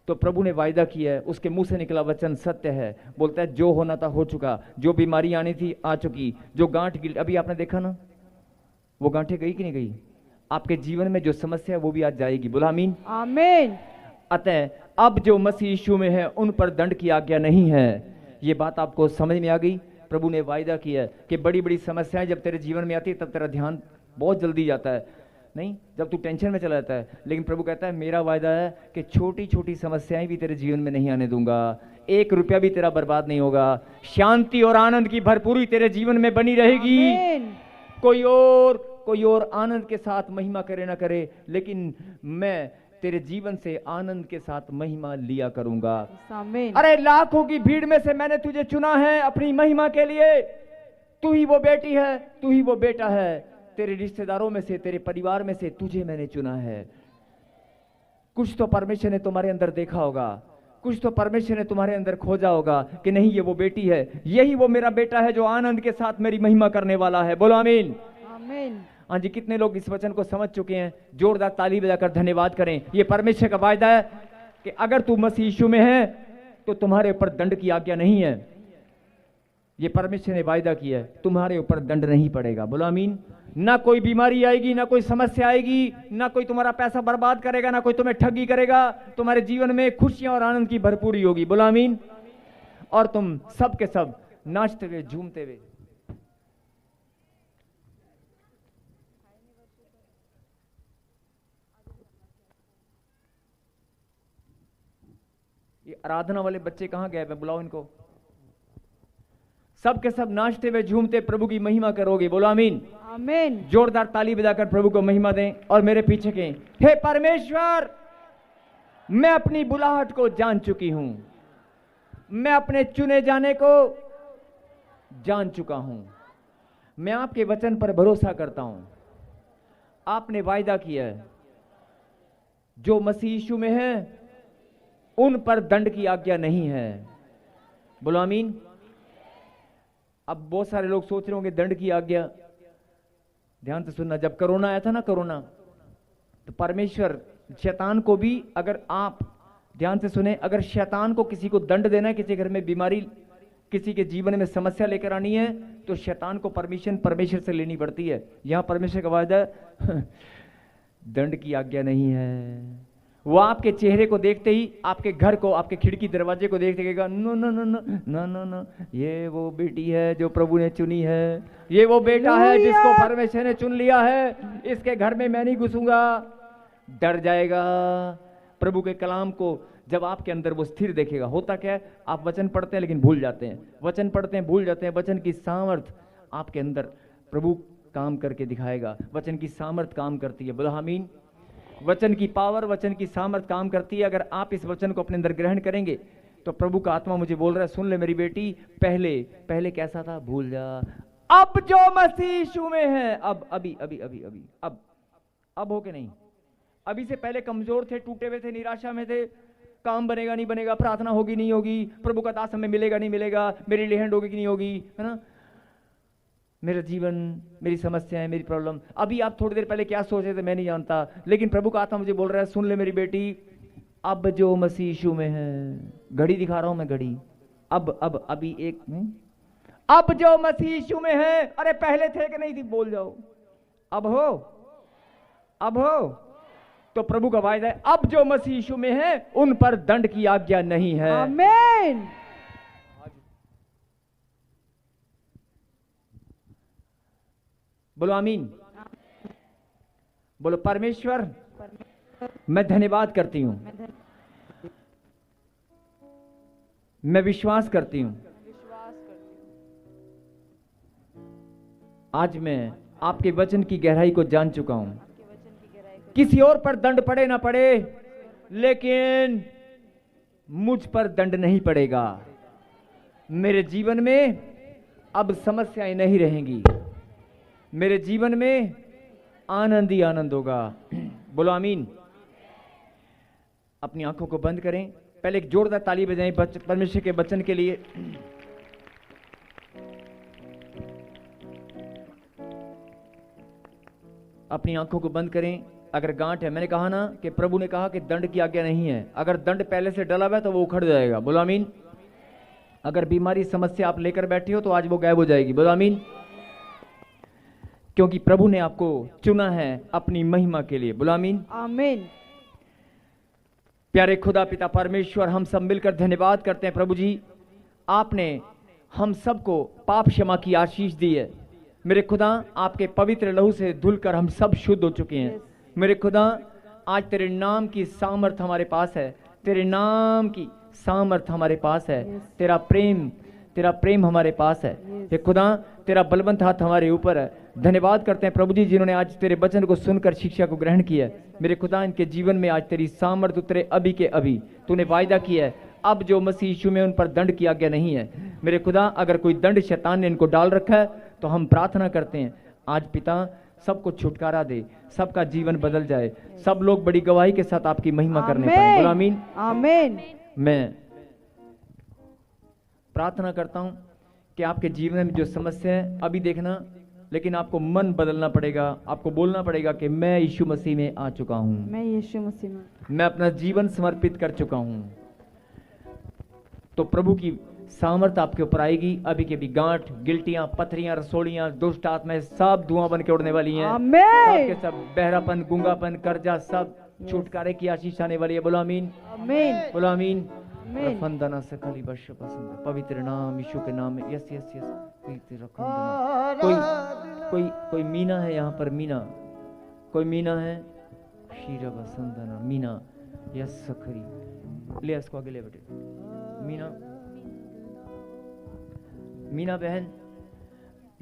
तो प्रभु ने वायदा किया है, उसके मुंह से निकला वचन सत्य है। बोलता है जो होना था हो चुका, जो बीमारी आनी थी आ चुकी, जो गांठ गिल, अभी आपने देखा ना, वो गांठें गई कि नहीं गई? आपके जीवन में जो समस्या है वो भी आज जाएगी। बोला आमीन। आमीन। अतः अब जो मसीह यीशु में है उन पर दंड की आज्ञा नहीं है। ये बात आपको समझ में आ गई? प्रभु ने वायदा किया है कि बड़ी बड़ी समस्याएं जब तेरे जीवन में आती है तब तेरा ध्यान बहुत जल्दी जाता है, नहीं जब तू टेंशन में चला जाता है। लेकिन प्रभु कहता है मेरा वायदा है कि छोटी छोटी समस्याएं भी तेरे जीवन में नहीं आने दूंगा, 1 रुपया भी तेरा बर्बाद नहीं होगा, शांति और आनंद की भरपूरी तेरे जीवन में बनी रहेगी। आमीन। कोई और आनंद के साथ महिमा करे ना करे, लेकिन मैं तेरे जीवन से आनंद के साथ महिमा लिया करूंगा। आमीन। अरे लाखों की भीड़ में से मैंने तुझे चुना है अपनी महिमा के लिए। तू ही वो बेटी है, तू ही वो बेटा है। तेरे रिश्तेदारों में से, तेरे परिवार में से तुझे मैंने चुना है। कुछ तो परमेश्वर ने तुम्हारे अंदर देखा होगा, कुछ तो परमेश्वर ने तुम्हारे अंदर खोजा होगा कि नहीं ये वो बेटी है, यही वो मेरा बेटा है जो आनंद के साथ मेरी महिमा करने वाला है। बोलो आमीन। आमीन। हाँ जी, कितने लोग इस वचन को समझ चुके हैं? जोरदार ताली बजाकर धन्यवाद करें। ये परमेश्वर का वायदा है कि अगर तू मसीह यीशु में है तो तुम्हारे ऊपर दंड की आज्ञा नहीं है। ये परमेश्वर ने वायदा किया है, तुम्हारे ऊपर दंड नहीं पड़ेगा। बोलो आमीन। ना कोई बीमारी आएगी, ना कोई समस्या आएगी, ना कोई तुम्हारा पैसा बर्बाद करेगा, ना कोई तुम्हें ठगी करेगा। तुम्हारे जीवन में खुशियां और आनंद की भरपूरी होगी। बोलो आमीन। और तुम सब के सब नाचते हुए झूमते हुए ये आराधना वाले बच्चे कहां गए? मैं बुलाओ इनको। सब के सब नाचते हुए झूमते प्रभु की महिमा करोगे। बोलो आमीन। आमीन। जोरदार ताली बजाकर प्रभु को महिमा दें और मेरे पीछे के हे परमेश्वर, मैं अपनी बुलाहट को जान चुकी हूं, मैं अपने चुने जाने को जान चुका हूं, मैं आपके वचन पर भरोसा करता हूं। आपने वायदा किया है जो मसीह यीशु में है उन पर दंड की आज्ञा नहीं है। बोलो आमीन। अब बहुत सारे लोग सोच रहे होंगे दंड की आज्ञा। ध्यान से सुनना, जब कोरोना आया था ना, कोरोना, तो परमेश्वर शैतान को भी, अगर आप ध्यान से सुने, अगर शैतान को किसी को दंड देना है, किसी घर में बीमारी, किसी के जीवन में समस्या लेकर आनी है, तो शैतान को परमिशन परमेश्वर से लेनी पड़ती है। यहां परमेश्वर का वायदा दंड की आज्ञा नहीं है। वो आपके चेहरे को देखते ही, आपके घर को, आपके खिड़की दरवाजे को देखते कहेगा no no no no no no no, ये वो बेटी है जो प्रभु ने चुनी है, ये वो बेटा है जिसको परमेश्वर ने चुन लिया है, इसके घर में मैं नहीं घुसूंगा। डर जाएगा। प्रभु के कलाम को जब आपके अंदर वो स्थिर देखेगा, होता क्या है, आप वचन पढ़ते हैं लेकिन भूल जाते हैं, वचन पढ़ते हैं भूल जाते हैं। वचन की सामर्थ आपके अंदर प्रभु काम करके दिखाएगा, वचन की सामर्थ काम करती है। बोलो आमीन। वचन की पावर, वचन की सामर्थ काम करती है। अगर आप इस वचन को अपने अंदर ग्रहण करेंगे तो प्रभु का आत्मा मुझे बोल रहा है, सुन ले मेरी बेटी, पहले पहले कैसा था भूल जा, अब जो मसीह यीशु में है, अब अभी अभी अभी अभी अब हो के नहीं, अभी से पहले कमजोर थे, टूटे हुए थे, निराशा में थे, काम बनेगा नहीं बनेगा, प्रार्थना होगी नहीं होगी, प्रभु का दास हमें मिलेगा नहीं मिलेगा, मेरी लेहंड होगी कि नहीं होगी, है ना, मेरा जीवन, मेरी समस्याएं, मेरी प्रॉब्लम। अभी आप थोड़ी देर पहले क्या सोच रहे थे मैं नहीं जानता, लेकिन प्रभु का आत्मा मुझे बोल रहा है, सुन ले मेरी बेटी, अब जो मसीह यीशु में है, घड़ी दिखा रहा हूं मैं, घड़ी, अब अभी एक, अब जो मसीह यीशु में है, अरे पहले थे कि नहीं थी, बोल जाओ, अब हो तो प्रभु का वायदा है, अब जो मसीह यीशु में है उन पर दंड की आज्ञा नहीं है। आमीन। बोलो आमीन। बोलो परमेश्वर, मैं धन्यवाद करती हूं, मैं विश्वास करती हूं, आज मैं आपके वचन की गहराई को जान चुका हूं। किसी और पर दंड पड़े ना पड़े, लेकिन मुझ पर दंड नहीं पड़ेगा। मेरे जीवन में अब समस्याएं नहीं रहेंगी, मेरे जीवन में आनंद ही आनंद होगा। बोलो आमीन। अपनी आंखों को बंद करें, पहले एक जोरदार ताली बजाएं परमेश्वर के वचन के लिए। अपनी आंखों को बंद करें। अगर गांठ है, मैंने कहा ना कि प्रभु ने कहा कि दंड की आज्ञा नहीं है, अगर दंड पहले से डला हुआ है तो वो उखड़ जाएगा। बोलो आमीन। अगर बीमारी समस्या आप लेकर बैठे हो तो आज वो गायब हो जाएगी। बोलो आमीन। क्योंकि प्रभु ने आपको चुना है अपनी महिमा के लिए। बोलो आमीन। आमीन। प्यारे खुदा पिता परमेश्वर, हम सब मिलकर धन्यवाद करते हैं प्रभु जी, आपने हम सबको पाप क्षमा की आशीष दी है। मेरे खुदा, आपके पवित्र लहू से धुलकर हम सब शुद्ध हो चुके हैं। मेरे खुदा, आज तेरे नाम की सामर्थ हमारे पास है, तेरे नाम की सामर्थ हमारे पास है, तेरा प्रेम हमारे पास है। हे खुदा, तेरा बलवंत हाथ हमारे ऊपर है। धन्यवाद करते हैं प्रभु जी, जिन्होंने आज तेरे वचन को सुनकर शिक्षा को ग्रहण किया है। मेरे खुदा, इनके जीवन में आज तेरी सामर्थ उतरे अभी के अभी। तूने वायदा किया है, अब जो मसीह यीशु में उन पर दंड की आज्ञा नहीं है। मेरे खुदा, अगर कोई दंड शैतान ने इनको डाल रखा है तो हम प्रार्थना करते हैं आज पिता, सबको छुटकारा दे, सबका जीवन बदल जाए, सब लोग बड़ी गवाही के साथ आपकी महिमा करने पाए। बोलो आमीन। आमीन। मैं प्रार्थना करता हूं कि आपके जीवन में जो समस्या है, अभी देखना, लेकिन आपको मन बदलना पड़ेगा, आपको बोलना पड़ेगा कि मैं यीशु मसीह में आ चुका हूं, मैं यीशु मसीह में, मैं अपना जीवन समर्पित कर चुका हूं। तो प्रभु की सामर्थ आपके ऊपर आएगी। अभी के भी गांठ, गिल्टियां, पथरियां, रसोड़ियां, दुष्ट आत्माएं सब धुआं बन के उड़ने वाली हैं। आमीन। सब बहरापन, गुंगापन, कर्जा, सब छुटकारे की आशीष आने वाली है। बोलो आमीन। आमीन। बोलो आमीन। आमीन। रफंदना सकली बश पसंद, पवित्र नाम यीशु के नाम में। Yes yes yes. कोई मीना है यहाँ पर, मीना, कोई मीना है, शीरा बसंदना, मीना, यस सखरी, ले इसको आगे ले बेटे। मीना बहन,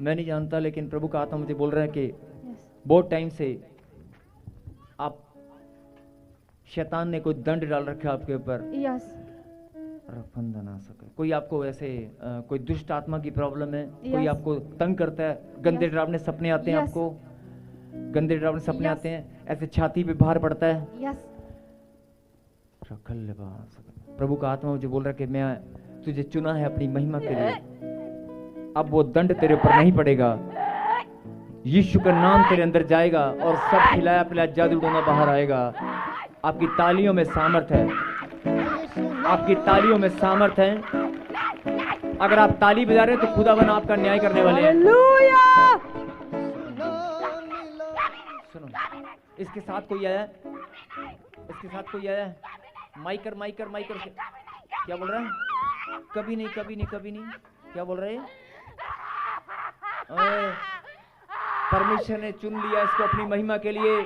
मैं नहीं जानता, लेकिन प्रभु का आत्मा मुझे बोल रहा है कि बहुत टाइम से आप, शैतान ने कोई दंड डाल रखा आपके ऊपर। यस। कोई आपको ऐसे कोई दुष्ट आत्मा की प्रॉब्लम है, कोई आपको तंग करता है, गंदे डरावने सपने आते हैं आपको, गंदे डरावने सपने आते हैं, ऐसे छाती पे भार पड़ता है। यस। प्रभु का आत्मा मुझे बोल रहा है कि मैं तुझे चुना है अपनी महिमा के लिए, अब वो दंड तेरे ऊपर नहीं पड़ेगा। यीशु का नाम तेरे अंदर जाएगा और सब खिलाया पिलाया जादू टोना बाहर आएगा। आपकी तालियों में सामर्थ है, आपकी तालियों में सामर्थ है। अगर आप ताली बजा रहे हैं तो खुदावन आपका न्याय करने वाले हैं। हालेलुया। सुनो, इसके साथ कोई आया है? इसके साथ कोई आया है? माइकर माइकर माइकर से क्या बोल रहा है? कभी नहीं कभी नहीं कभी नहीं। क्या बोल रहे हैं? परमेश्वर ने चुन लिया इसको अपनी महिमा के लिए।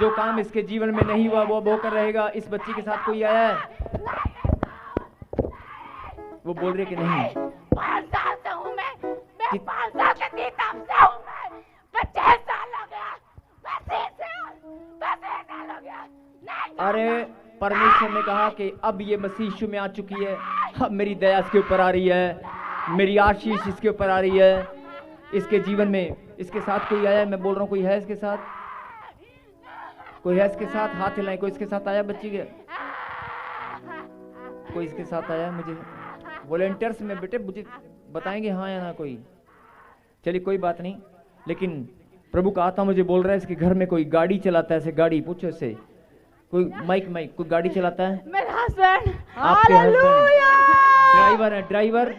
जो काम इसके जीवन में नहीं हुआ वो कर रहेगा। इस बच्ची के साथ कोई आया है? वो बोल रहे कि नहीं? 5 साल से हूँ मैं 5 साल के थी तब से हूँ मैं 6 साल हो गया बस 6 साल हो गया। अरे परमेश्वर ने कहा कि अब ये मसीह यीशु में आ चुकी है। अब मेरी दया इसके ऊपर आ रही है, मेरी आशीष इसके ऊपर आ रही है। इसके जीवन में इसके साथ कोई आया है? मैं बोल रहा हूँ कोई है इसके साथ? कोई है इसके साथ? हाथ हिलाएं। कोई इसके साथ आया बच्ची के? कोई इसके साथ आया? मुझे वॉलंटियर्स में बेटे मुझे बताएंगे हाँ या ना कोई। चलिए कोई बात नहीं, लेकिन प्रभु का आत्मा मुझे बोल रहा है इसके घर में कोई गाड़ी चलाता है। ऐसे गाड़ी पूछो इससे, कोई माइक कोई गाड़ी चलाता है? मेरा हस्बैंड आपके हस्बैंड ड्राइवर है? ड्राइवर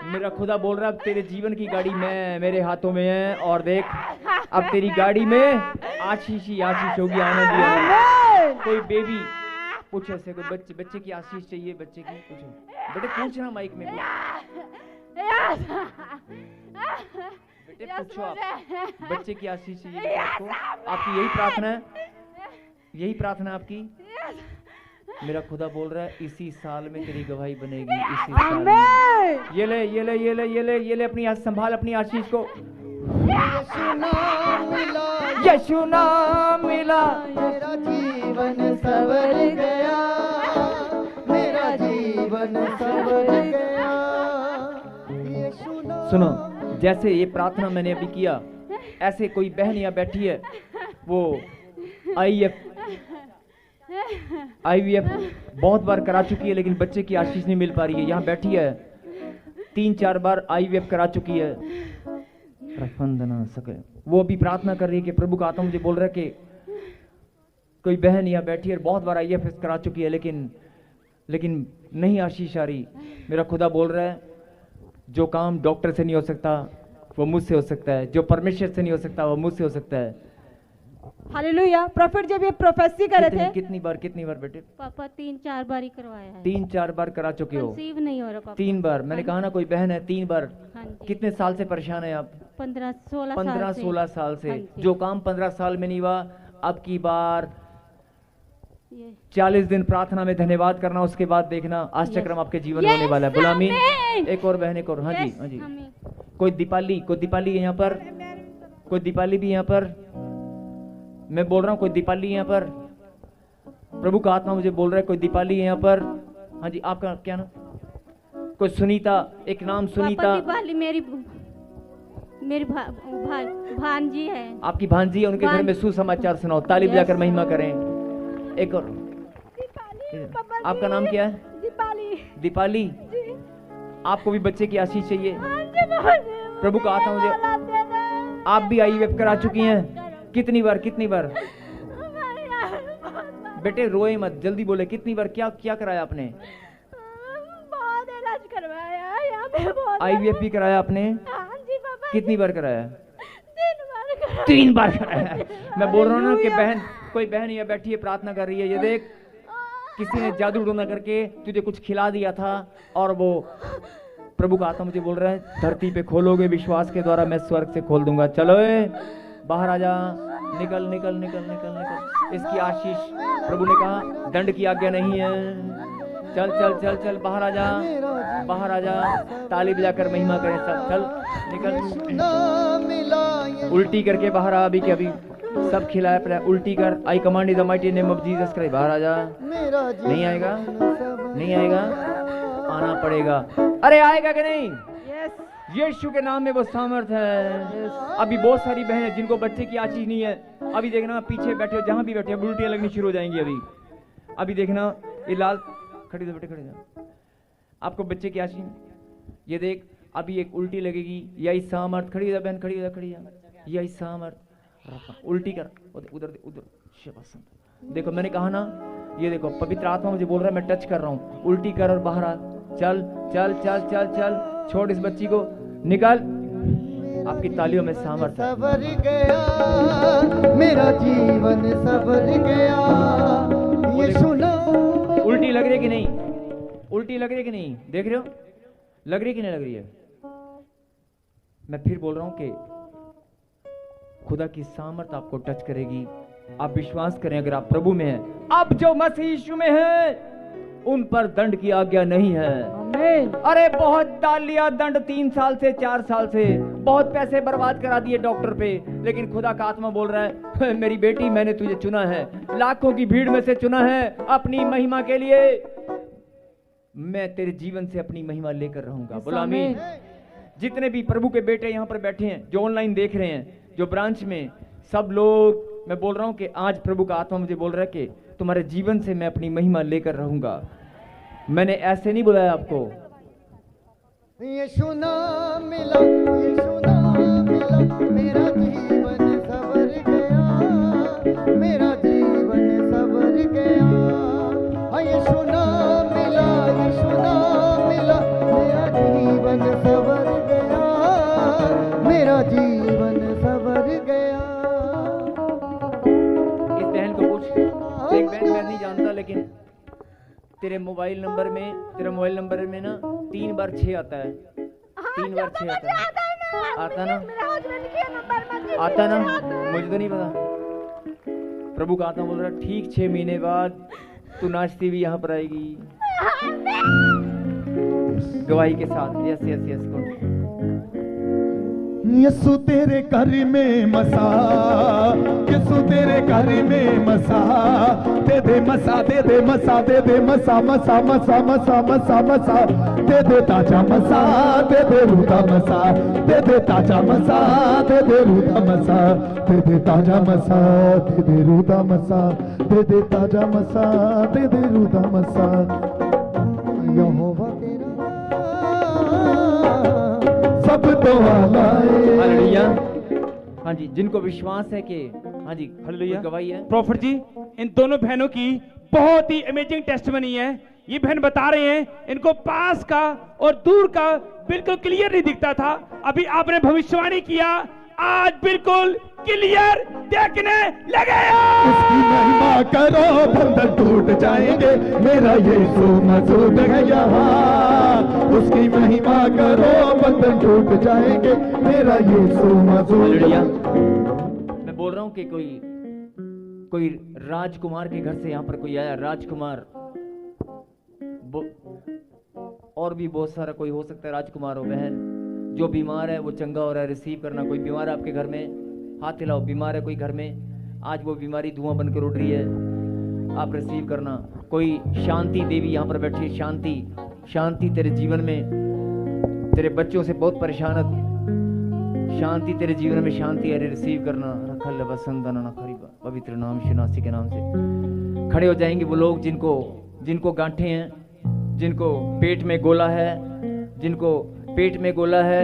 मेरा खुदा बोल रहा है अब तेरे जीवन की गाड़ी मेरे हाथों में है। और देख अब तेरी गाड़ी में आशीष ही आशीष होगी, आनंद ही आनंद। कोई बेबी पूछो ऐसे, कोई बच्चे की आशीष चाहिए? बच्चे की पूछो बेटे, पूछना माइक में बेटे, पूछो आप बच्चे की आशीष चाहिए आपको? आपकी यही प्रार्थना है? यही प्रार्थना आपकी? मेरा खुदा बोल रहा है इसी साल में तेरी गवाही बनेगी, इसी साल में। ये ले ये ले ये ले ये ले ये ले अपनी संभाल अपनी आशीष को। यीशु नाम मिला मेरा जीवन संवर गया, मेरा जीवन संवर गया। सुनो, जैसे ये प्रार्थना मैंने अभी किया, ऐसे कोई बहन यहाँ बैठी है, वो IVF बहुत बार करा चुकी है लेकिन बच्चे की आशीष नहीं मिल पा रही है। यहाँ बैठी है 3-4 बार IVF करा चुकी है। वो अभी प्रार्थना कर रही है कि प्रभु का आत्मा मुझे बोल रहा है कि कोई बहन यहाँ बैठी है बहुत बार IVF करा चुकी है लेकिन नहीं आशीष आ रही। मेरा खुदा बोल रहा है जो काम डॉक्टर से नहीं हो सकता वो मुझसे हो सकता है, जो परमेश्वर से नहीं हो सकता वो मुझसे हो सकता है। हालेलुया। प्रॉफिट जब ये प्रोफेसी कर रहे थे, कितनी बार बेटे? पापा 3-4 बार ही करवाया है। 3-4 बार करा चुके हो? कंसीव नहीं हो रहा पापा। 3 बार? मैंने कहा ना कोई बहन है 3 बार। हाँ जी। कितने साल से परेशान है आप? 15-16 साल से। हाँ जी। जो काम 15 साल में नहीं हुआ, अब की बार ये 40 दिन प्रार्थना में धन्यवाद करना, उसके बाद देखना आश्चर्यक्रम आपके जीवन में होने वाला है। गुलामीन एक और बहन एक और। हाँ जी हाँ जी। कोई दीपाली है यहाँ पर? कोई दीपाली भी यहाँ पर? मैं बोल रहा हूँ कोई दीपाली यहाँ पर? प्रभु का आत्मा मुझे बोल रहा है कोई दीपाली यहाँ पर। हाँ जी, आपका क्या नाम? कोई सुनीता, एक नाम सुनीता। दीपाली मेरी भांजी है। आपकी भांजी है, उनके घर में सुसमाचार सुनाओ, ताली बजाकर महिमा करें। एक और, आपका नाम क्या है? दीपाली। आपको भी बच्चे की आशीष चाहिए? प्रभु का आत्मा मुझे, आप भी IVF करा चुकी हैं? कितनी बार बेटे? रोए मत, जल्दी बोले कितनी बार? क्या कराया आपने? बहुत इलाज करवाया यहाँ पे, बहुत IVF भी कराया आपने? हाँ जी पापा। कितनी बार कराया? 3 बार 3 बार कराया। मैं बोल रहा हूँ ना कि कोई बहन ये बैठी है प्रार्थना कर रही है। ये देख, किसी ने जादू टोना करके तुझे कुछ खिला दिया था और वो प्रभु का आत्मा मुझे बोल रहा है धरती पे खोलोगे विश्वास के द्वारा, मैं स्वर्ग से खोल दूंगा। चलो बाहर आ जा, निकल। इसकी आशीष, प्रभु ने कहा दंड की आज्ञा नहीं है। चल बाहर आ जा। ताली बजाकर महिमा करें सब। चल निकल, उल्टी करके बाहर आ। अभी सब खिलाया उल्टी कर। आई command in the mighty name of Jesus Christ. बाहर आ जा। नहीं आएगा? आना पड़ेगा। अरे आएगा कि नहीं? यीशु के नाम में वो सामर्थ है। अभी बहुत सारी बहनें जिनको बच्चे की आशीष नहीं है, अभी देखना पीछे बैठे हो, जहां भी बैठे हो उल्टियां लगनी शुरू हो जाएंगी। अभी देखना, ये लाल खड़ी दो बेटे, खड़ी दो। आपको बच्चे की आशीष, ये देख अभी एक उल्टी लगेगी। यही सामर्थ, खड़ी हो बहन, खड़ी हो। यही सामर्थ, उल्टी कर, उधर शाबाश। देखो मैंने कहा ना, ये देखो पवित्र आत्मा मुझे बोल रहा है, मैं टच कर रहा हूँ। उल्टी कर और बाहर आ। चल, छोड़ इस बच्ची को, निकल। आपकी तालियों में सामर्थ्य है। सवर गया मेरा जीवन, सवर गया। ये सुना उल्टी लग रही है कि नहीं? उल्टी लग रही है कि नहीं? देख रहे हो, लग रही है कि नहीं लग रही है? मैं फिर बोल रहा हूं कि खुदा की सामर्थ आपको टच करेगी। आप विश्वास करें, अगर आप प्रभु में हैं, अब जो मसीह यीशु में है उन पर दंड की आज्ञा नहीं है। आमीन। अरे बहुत डाल लिया दंड, 3 साल से 4 साल से बहुत पैसे बर्बाद करा दिए डॉक्टर पे, लेकिन खुदा का आत्मा बोल रहा है मेरी बेटी, मैंने तुझे चुना है, लाखों की भीड़ में से चुना है अपनी महिमा के लिए। मैं तेरे जीवन से अपनी महिमा लेकर रहूंगा। बोला आमीन। जितने भी प्रभु के बेटे यहाँ पर बैठे हैं, जो ऑनलाइन देख रहे हैं, जो ब्रांच में, सब लोग, मैं बोल रहा हूं कि आज प्रभु का आत्मा मुझे बोल रहा है कि तुम्हारे जीवन से मैं अपनी महिमा लेकर रहूंगा। मैंने ऐसे नहीं बुलाया आपको। ये सुना मिला, ये सुना मिला, मेरा जीवन सवर गया, मेरा जीवन सवर गया। हाँ ये सुना मिला, ये सुना मिला, मेरा जीवन सवर गया, मेरा जीवन सवर गया। इस बहन को पूछ, एक बहन मैं नहीं जानता, लेकिन तेरे मोबाइल नंबर में ना 3 बार 6 आता है। 3 बार 6 आता है। आता ना? आता ना? मुझे तो नहीं पता। प्रभु का आत्मा बोल रहा है ठीक 6 महीने बाद तू नाचती भी यहाँ पर आएगी, गवाही के साथ। Yes yes yes. यसु तेरे घर में मसा, यसु तेरे घर में मसा, दे दे मसा, दे दे मसा, दे दे मसा, मसा मसा मसा मसा मसा, दे दे ताजा मसा, दे दे रूदा मसा, दे दे ताजा मसा, दे दे रूदा मसा, दे दे ताजा मसा, दे दे रूदा मसा, दे दे ताजा मसा, दे दे रूदा मसा। यहोवा तेरा सब तो वाला है। हालेलुया। हाँ जी, जिनको विश्वास है कि हाँ जी हालेलुया, गवाही है। प्रॉफिट जी, इन दोनों बहनों की बहुत ही अमेजिंग टेस्टमनी है। ये बहन बता रहे हैं इनको पास का और दूर का बिल्कुल क्लियर नहीं दिखता था, अभी आपने भविष्यवाणी किया, आज बिल्कुल क्लियर देखने लगे। उसकी महिमा करो, बंधन टूट जाएंगे, मेरा यीशु मौजूद है यहाँ। उसकी महिमा करो, बंधन टूट जाएंगे, मेरा यीशु मौजूद है। मैं बोल रहा हूँ कि कोई राजकुमार के घर से यहाँ पर कोई आया, राजकुमार, और भी बहुत सारा कोई हो सकता है राजकुमार हो। बहन जो बीमार है वो चंगा हो रहा है, रिसीव करना। कोई बीमार है आपके घर में, हाथ हिलाओ। बीमार है कोई घर में, आज वो बीमारी धुआं बनकर उड़ रही है, आप रिसीव करना। कोई शांति देवी यहाँ पर बैठी है, शांति, शांति तेरे जीवन में, तेरे बच्चों से बहुत परेशान है, शांति तेरे जीवन में, शांति है, रिसीव करना। रखल वसंदना खरीबा, पवित्र नाम शिनासी के नाम से खड़े हो जाएंगे वो लोग जिनको गांठें हैं, जिनको पेट में गोला है, जिनको पेट में गोला है,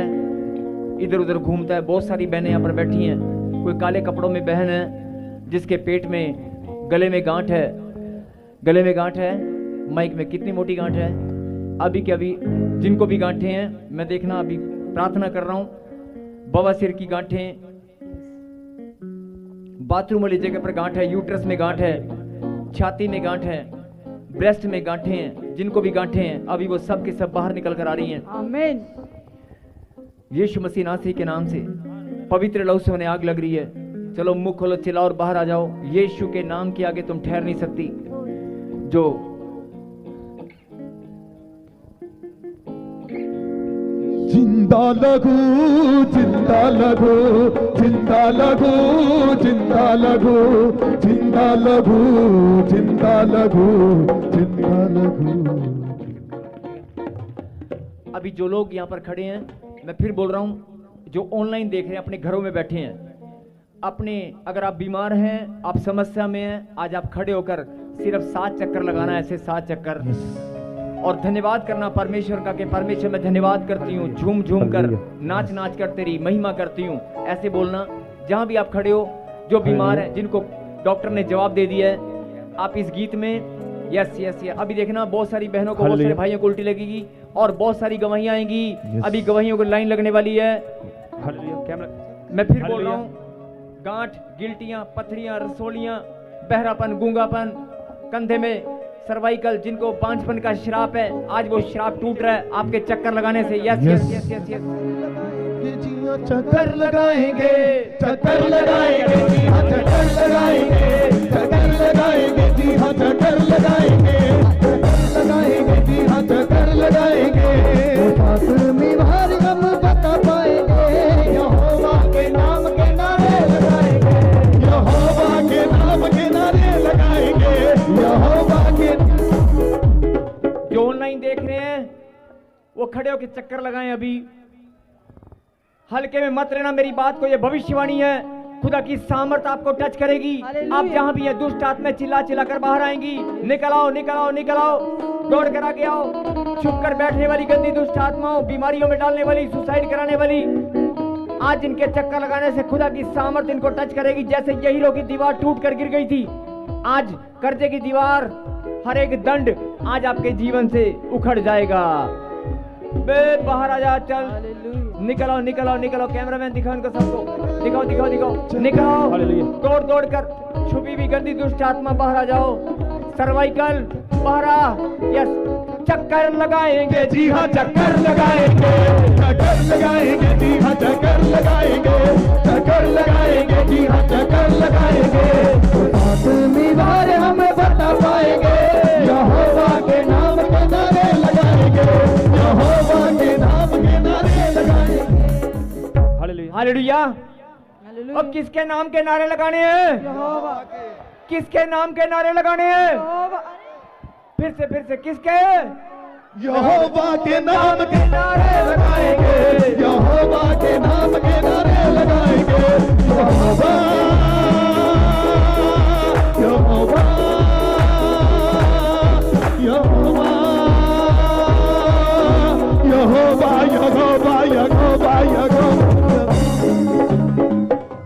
इधर उधर घूमता है। बहुत सारी बहनें यहाँ पर बैठी हैं। कोई काले कपड़ों में बहन है जिसके पेट में, गले में गांठ है, गले में गांठ है। माइक में कितनी मोटी गांठ है? अभी के अभी जिनको भी गांठें हैं, मैं देखना अभी प्रार्थना कर रहा हूँ। बवासीर की गांठें, बाथरूम वाली जगह पर गांठ है, यूट्रस में गांठ है, छाती में गांठ है, ब्रेस्ट में गांठें हैं। जिनको भी गांठें हैं अभी वो सब के सब बाहर निकल कर आ रही हैं। आमीन। यीशु मसीह नासी के नाम से पवित्र लहू से उन्हें आग लग रही है। चलो मुंह खोलो, चिल्लाओ और बाहर आ जाओ। यीशु के नाम के आगे तुम ठहर नहीं सकती। जो जिंदा लगू, जिंदा लगू, जिंदा लगू, जिंदा लगू, जिंदा लगू, जिंदा लगू, जिंदा लगू। अभी जो लोग यहाँ पर खड़े हैं, मैं फिर बोल रहा हूँ, जो ऑनलाइन देख रहे हैं, अपने घरों में बैठे हैं, अपने, अगर आप बीमार हैं, आप समस्या में हैं, आज आप खड़े होकर सिर्फ 7 चक्कर लगाना, ऐसे 7 चक्कर, और धन्यवाद करना परमेश्वर का कि परमेश्वर मैं धन्यवाद करती हूँ, झूम झूम कर, नाच नाच कर तेरी महिमा करती हूँ। ऐसे बोलना जहाँ भी आप खड़े हो। जो बीमार है, जिनको डॉक्टर ने जवाब दे दिया है, आप इस गीत में यस यस यस। अभी देखना बहुत सारी बहनों को, बहुत सारे भाइयों को उल्टी लगेगी और बहुत सारी गवाहियां आएंगी। अभी गवाहियों को लाइन लगने वाली है। कैमरा। मैं फिर बोल हालेलुया। रहा हूँ, गांठ, गिल्टियां, पथरियां, रसोलियां, बहरापन, गूंगापन, कंधे में सर्वाइकल, जिनको बांझपन का श्राप है, आज वो श्राप टूट रहा है आपके चक्कर लगाने से। Yes yes yes yes yes. चक्कर लगाएंगे, चक्कर लगाएंगे जी हाँ, चक्कर लगाएंगे, चक्कर लगाएंगे जी हाँ, चक्कर लगाएंगे, चक्कर लगाएंगे जी हाँ, चक्कर लगाएंगे। फातिमी भार हम बता पाएंगे, यहोवा के नाम के नारे लगाएंगे, यहोवा के नाम के नारे लगाएंगे, यहोवा के। जो ऑनलाइन देख रहे हैं वो खड़े होकर चक्कर लगाएं। अभी हल्के में मत लेना मेरी बात को, ये भविष्यवाणी है। खुदा की सामर्थ आपको टच करेगी। हालेलुया। आप जहां भी हैं, दुष्ट आत्मा चिल्ला चिल्ला कर बाहर आएंगी। निकल आओ, निकल आओ, निकल आओ, दौड़ कर आगे आओ। छुप कर बैठने वाली गंदी दुष्ट आत्माओं, बीमारियों में डालने वाली, सुसाइड कराने वाली, आज इनके चक्कर लगाने से खुदा की सामर्थ इनको टच करेगी। जैसे यहीरो की दीवार टूट कर गिर गई थी, आज कर्जे की दीवार, हर एक दंड आज आपके जीवन से उखड़ जाएगा। बे बाहर आ जा, चल, निकल आओ, निकल आओ, निकल आओ। कैमरामैन दिखाओ इनको सबको, दिखाओ दिखाओ दिखाओ, निकलो, हालेलुया। दौड़ दौड़ कर छुपी हुई गंदी दुष्ट आत्मा बाहर आ जाओ। सर्वाइकल बाहर आ। यस, चक्कर लगाएंगे जी हाँ, चक्कर लगाएंगे, चक्कर लगाएंगे जी हाँ, चक्कर लगाएंगे, चक्कर लगाएंगे जी हाँ, चक्कर लगाएंगे। फातिमी बार हम बता पाएंगे, यहोवा के नाम के नारे लगाएंगे, यहोवा के नाम के नारे लगाएंगे। हालेलुया। हालेलुया। हालेलुया। और किसके नाम के नारे लगाने हैं? यहोवा, किसके नाम के नारे लगाने हैं? यहोवा। फिर से किसके? यहोवा के नाम के नारे लगाएंगे, यहोवा के नाम के नारे लगाएंगे। यहोवा, यहोवा, यहोवा, यहोवा, यहोवा, यहोवा, यहोवा।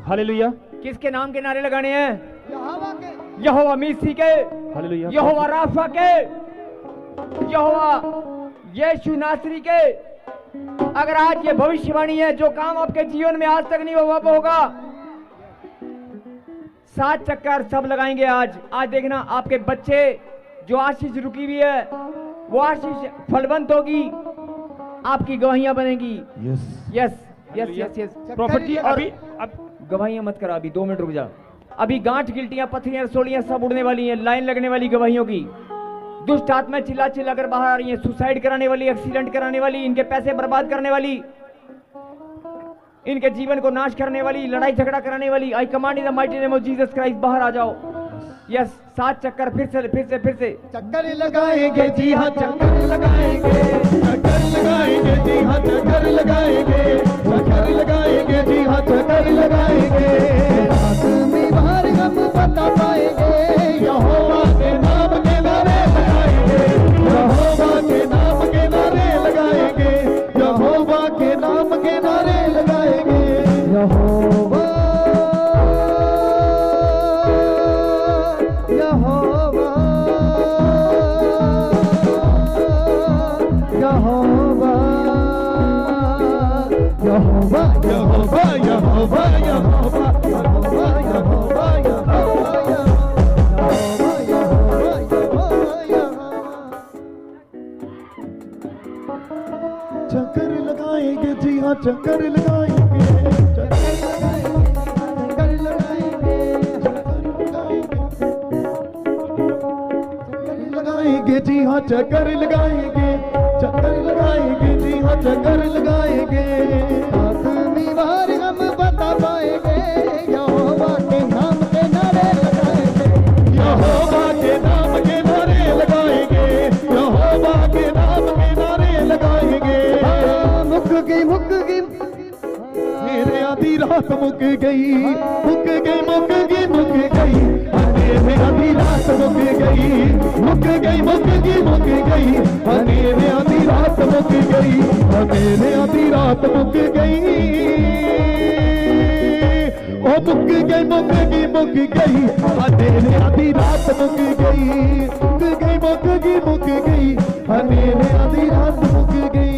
हालेलुया। किसके नाम के नारे लगाने हैं? यहोवा के, यहोवा मीसी के, हालेलुया। यहोवा राफा के, यहोवा यीशु नासरी के। अगर आज ये भविष्यवाणी है, जो काम आपके जीवन में आज तक नहीं हुआ वो होगा। 7 चक्कर सब लगाएंगे आज। आज देखना आपके बच्चे, जो आशीष रुकी हुई है, वो आशीष फलवंत होगी, आपकी गवाहियां बनेगी। Yes yes yes yes. Prophet ji, और अभी अब गवाहियां मत करा, अभी 2 मिनट रुक जा। अभी गांठ, गिल्टियां, पथरियां, रसोलियां सब उड़ने वाली हैं, लाइन लगने वाली गवाहियों की। दुष्ट आत्मा चिल्ला चिल्ला कर बाहर आ रही हैं, सुसाइड कराने वाली, एक्सीडेंट कराने वाली, इनके पैसे बर्बाद करने वाली, इनके जीवन को नाश करने वाली, लड़ाई झगड़ा कराने वाली। आई command in the mighty name of Jesus Christ, बाहर आ जाओ। यस, 7 चक्कर फिर से। चक्कर लगाएंगे जी हाँ, चक्कर लगाएंगे, चक्कर लगाएंगे जी हाँ, चक्कर लगाएंगे, चक्कर लगाएंगे जी हाँ, चक्कर लगाएंगे। फातिमी बार हम बता पाएंगे, यहोवा के नाम के नारे लगाएंगे, यहोवा के नाम के नारे लगाएंगे, यहोवा के नाम के नारे लगाएंगे। यहोवा, यहोवा, यहोवा, यहोवा, यहोवा, यहोवा, यहोवा, यहोवा, चक्कर लगाएंगे जी हाँ, चक्कर लगाएंगे, चक्कर लगाएंगे, लगाएंगे जी हाँ, चक्कर लगाएंगे, चक्कर लगाएंगे जी हाँ, चक्कर लगाएंगे। फातिमी बार हम बता पाएंगे, यहोवा के नाम के नारे लगाएंगे, यहोवा के नाम के नारे लगाएंगे, यहोवा के नाम के नारे लगाएंगे। मुक गई मेरे आधी रात मुक गई, मुक गई, मुक गई, मुक गई, मेरे आधी रात मुक गई, मुक गई, मुक गई, मुक गई, मेरे आधी रात मुक गई, मेरे आधी रात मुक गई, ओ मुक गई, मुक गई, मुक गई, मेरे आधी रात मुक गई, मुक गई, मुक गई, मुक गई, मेरे आधी रात मुक गई।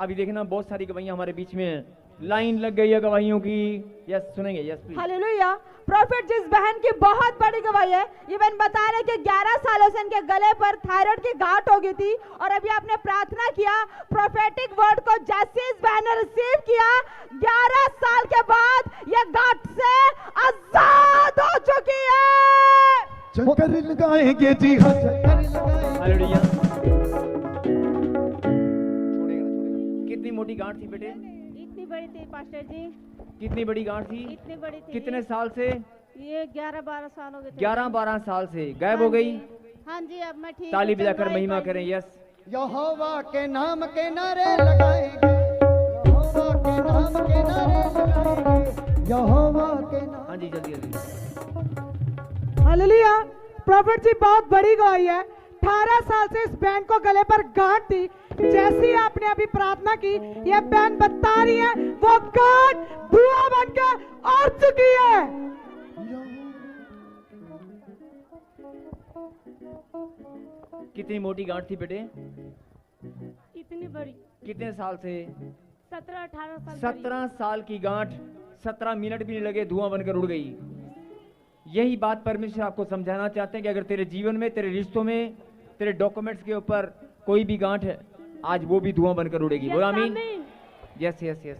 अभी देखना बहुत सारी गवाहियां हमारे बीच में हैं। लाइन लग गई है गवाहियों की। यस सुनेंगे, यस प्लीज। हालेलुया। प्रॉफिट जिस बहन की बहुत बड़ी गवाही है, ये बहन बता रहे कि 11 सालों से इनके गले पर थायराइड की गांठ हो गई थी और अभी आपने प्रार्थना किया, प्रोफेटिक वर्ड को जैसे इस बहन ने रिसीव किया, 11 साल के बाद ये गांठ से आजाद हो चुकी है। चक्कर लगाएंगे जी हाँ, चक्कर लगाएंगे। हालेलुया। कितनी मोटी गांठ थी बेटे? इतनी बड़ी थी पास्टर जी, कितनी बड़ी गांठ थी? इतनी बड़ी थी। कितने साल से? ये 11-12 साल हो गए थे। 11-12 साल से गायब हो गई। हाँ जी, अब मैं ठीक ताली हूँ, बजाकर चल रहा है महिमा भाई। करें। यस यहोवा के नाम के नारे लगाएंगे, यहोवा के नाम के नारे लगाएंगे, यहोवा के नाम। हाँ जी, जल्दी जल्दी। हालेलुया। प्रॉफिट जी बहुत बड़ी गवाही है। 18 साल से इस बहन को गले पर गांठ थी, जैसी आपने अभी प्रार्थना की, ये बहन बता रही है वो गांठ धुआं बन के उड़ चुकी है। कितनी मोटी गांठ थी बेटे? इतनी बड़ी, कितने साल से? 17-18 साल। 17 साल की गांठ, 17 मिनट भी नहीं लगे धुआं बनकर उड़ गई। यही बात परमेश्वर आपको समझाना चाहते हैं कि अगर तेरे जीवन में, तेरे रिश्तों में, तेरे डॉक्यूमेंट्स के ऊपर कोई भी गांठ है, आज वो भी धुआं बनकर उड़ेगी। बोला आमीन। Yes yes yes.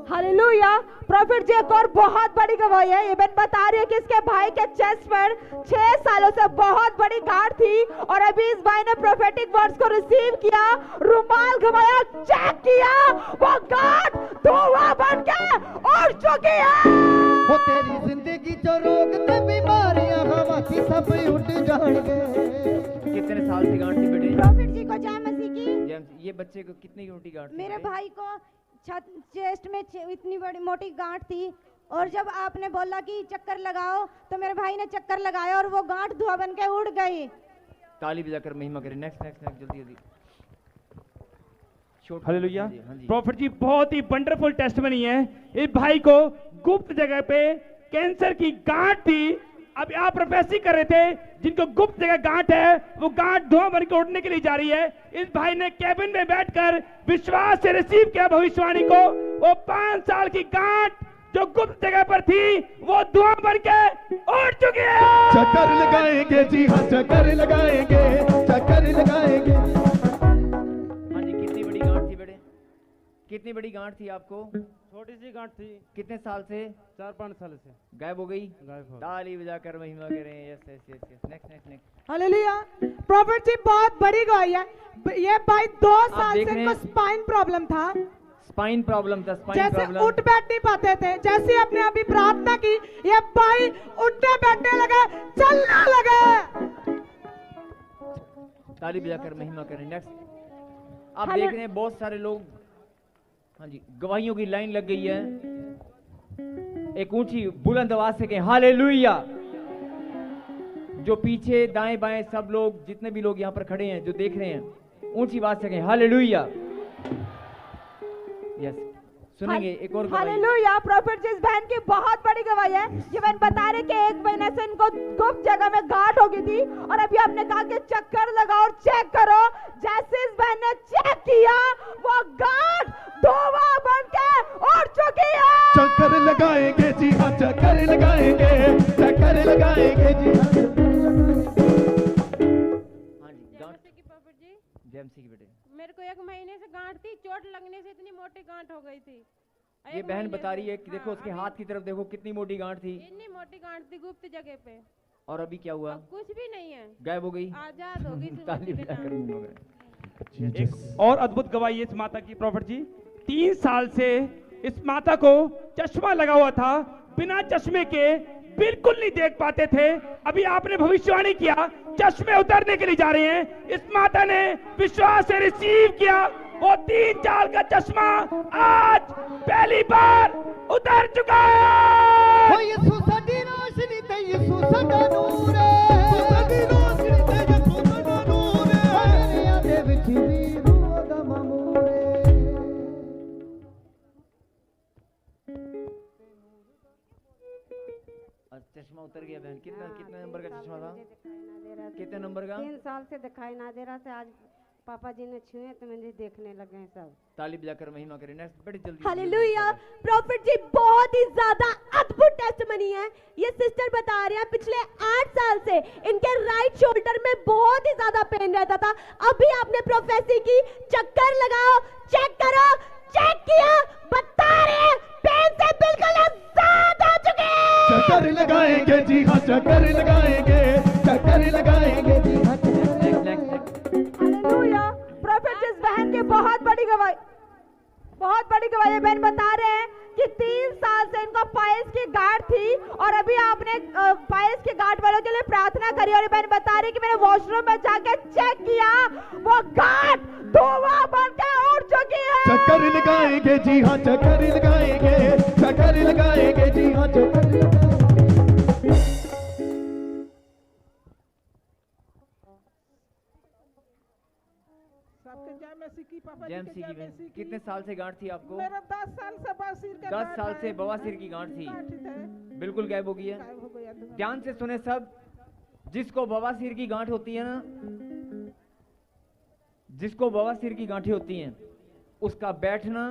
Hallelujah. Prophet ji एक और बहुत बड़ी गवाही है। ये बहन बता रही है कि इसके भाई के चेस्ट पर 6 सालों से बहुत बड़ी गांठ थी और अभी इस भाई ने प्रोफेटिक वर्ड्स को रिसीव किया, रुमाल घुमाया, चेक किया, वो गांठ धुआं बन के उड़ चुकी है। वो तेरी जिंदगी जो रोग ते बीमारियां हवा की सब उठ जाएंगे। कितने साल की गांठ थी बेटे? प्रॉफिट जी को जय मसीह की। ये बच्चे को कितनी मोटी गांठ थी? मेरे बेटे? भाई को चेस्ट में इतनी बड़ी मोटी गांठ थी और जब आपने बोला कि चक्कर लगाओ तो मेरे भाई ने चक्कर लगाया और वो गांठ धुआं बन के उड़ गई। ताली बजाकर महिमा करें। नेक्स्ट नेक्स्ट नेक्स्ट, जल्दी जल्दी। हालेलुया। हाँ जी। प्रॉफिट जी बहुत ही वंडरफुल टेस्टमनी है। इस भाई को गुप्त जगह पे कैंसर की गांठ थी, अब आप प्रोफेसी कर रहे थे, जिनको गुप्त जगह गांठ है वो गांठ धुआं बन के उड़ने के लिए जा रही है। इस भाई ने कैबिन में बैठकर विश्वास से रिसीव किया भविष्यवाणी को। वो 5 साल की गांठ जो गुप्त जगह पर थी वो धुआं बन के उड़ चुकी है। चक्कर लगाएंगे जी हाँ, चक्कर लगाएंगे, चक्कर लगाएंगे। हाँ जी, कितनी बड़ी गांठ थी बेटे? कितनी बड़ी गांठ थी आपको? छोटी सी गांठ थी, कितने साल से? 4-5 साल से गायब हो गई। गायब हो। ताली बजाकर महिमा करें। Yes yes yes yes. Next next next. Hallelujah. Prophet ji बहुत बड़ी गवाही है। ये भाई 2 साल देख से रहे इनको हैं? स्पाइन प्रॉब्लम था, स्पाइन प्रॉब्लम था। स्पाइन जैसे प्रॉब्लम। उठ बैठ नहीं पाते थे। जैसे आपने अभी प्रार्थना की, ये भाई उठने बैठने लगे, चलने लगे। ताली बजाकर महिमा करें। नेक्स्ट। आप हाले- देख रहे हैं बहुत सारे लोग, हाँ जी, गवाहियों की लाइन लग गई है। एक ऊंची बुलंद आवाज से कहें हालेलुया। जो पीछे दाएं बाएं सब लोग, जितने भी लोग यहाँ पर खड़े हैं, जो देख रहे हैं, ऊंची आवाज से कहें हालेलुया। यस, सुनेंगे एक और गवाही। हालेलुया। प्रॉफिट जी इस बहन की बहुत बड़ी गवाही है। ये बहन बता रहे कि 1 महीने से इनको गुप्त जगह में गांठ हो गई थी और अभी आपने कहा कि चक्कर लगाओ और चेक करो। जैसे इस बहन ने चेक किया, वो गांठ धुआं बन के उड़ चुकी है। चक्कर लगाएंगे जी हाँ, चक्कर लगाएंगे, चक्कर लगाएंगे जी हाँ। हाँ जी, गांठ। प्रॉफिट जी, जेएमसी की बेटे। मेरे को 1 महीने से गांठ थी, चोट लगने से इतनी मोटी गांठ हो गई थी। ये एक बहन महीने बता से। रही है कि देखो हाँ, उसके अभी हाथ की तरफ देखो, कितनी मोटी गांठ थी। इतनी मोटी गांठ थी गुप्त जगह पे, और अभी क्या हुआ? अब कुछ भी नहीं है, गायब हो गई। आजाद हो गई। ताली बजाकर महिमा करें। एक और अद्भुत गवाही है इस माता की प्रॉफिट जी। 3 साल से इस माता को चश्मा लगा हुआ था, बिना चश्मे के बिल्कुल नहीं देख पाते थे। अभी आपने भविष्यवाणी किया, चश्मे उतरने के लिए जा रहे हैं। इस माता ने विश्वास से रिसीव किया, वो 3 साल का चश्मा आज पहली बार उतर चुका है। ओ यीशु साडी रोशनी ते यीशु साडा नूर है, साडी रोशनी ते यीशु साडा नूर है, मेरे दे विच भी रूह दा मामूर है। चश्मा उतर गया बहन। कितना कितना नंबर का चश्मा था? कितने नंबर का? 3 साल से दिखाई ना दे रहा था, आज पापा जी ने छुए तो मुझे देखने लगे सब। ताली बजाकर महिमा करें। नेक्स्ट बड़ी जल्दी। हालेलुया। प्रॉफिट जी बहुत ही ज्यादा अद्भुत टेस्टमनी है। ये सिस्टर बता रहे हैं पिछले 8 साल से इनके राइट शोल्डर में बहुत ही ज्यादा पेन रहता था। अभी आपने प्रोफेसी की, चक्कर लगाओ, चेक करो, चेक किया, बता रहे पेन से बिल्कुल आजाद हो चुके हैं। चक्कर लगाएंगे जी हाँ, चक्कर लगाएंगे, चक्कर लगाएंगे जी हाँ। हालेलुया। प्रॉफिट जी इस बहन की बहुत बड़ी गवाही है। बहन बता रहे हैं कि 3 साल से इनको पाइल्स की गांठ थी और अभी आपने पाइल्स की गांठ वालों के लिए प्रार्थना करी और बहन बता रही कि मैंने वॉशरूम में जाके चेक किया, वो गांठ धुआं बनकर उड़ चुकी है। चक्कर लगाएंगे जी हाँ, चक्कर लगाएंगे, चक्कर लगाएंगे जी हाँ, चक्कर लगाएंगे। जेएमसी की बहन, कितने साल से गांठ थी आपको? मेरा 10 साल से बवासीर का 10 साल से बवासीर की गांठ थी, बिल्कुल गायब हो गई है। ध्यान से सुने सब, जिसको बवासीर की गांठ होती है ना, जिसको बवासीर की गांठें होती हैं, उसका बैठना,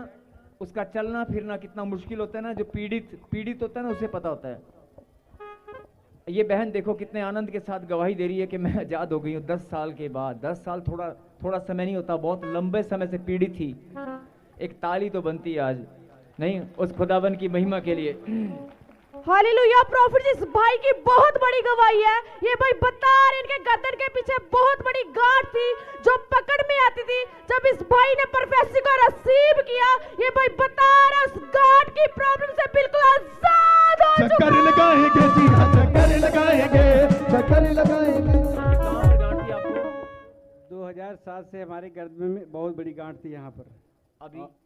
उसका चलना फिरना कितना मुश्किल होता है ना। जो पीड़ित होता है ना, उसे पता होता है। ये बहन देखो कितने आनंद के साथ गवाही दे रही है कि मैं आजाद हो गई हूँ 10 साल के बाद। 10 साल थोड़ा समय नहीं होता, बहुत लंबे समय से पीड़ित थी। एक ताली तो बनती है आज, नहीं, उस खुदावन की महिमा के लिए। हालेलुया। प्रॉफिट जी इस भाई की बहुत बड़ी गवाही है। ये भाई बता रहे इनके गर्दन के पीछे बहुत बड़ी गांठ थी जो पकड़ में आती थी। जब इस भाई ने प्रोफेसी को रिसीव किया, ये भाई बता रहा उस गांठ की प्रॉब्लम से बिल्कुल आजाद हो चुका। चक्कर लगाएंगे जी हाँ, चक्कर लगाएंगे, चक्कर लगाएंगे। कहाँ पर गांठ थी आपको? 2007 से हमारे गर्दन में बहुत बड़ी गांठ थी यहाँ पर।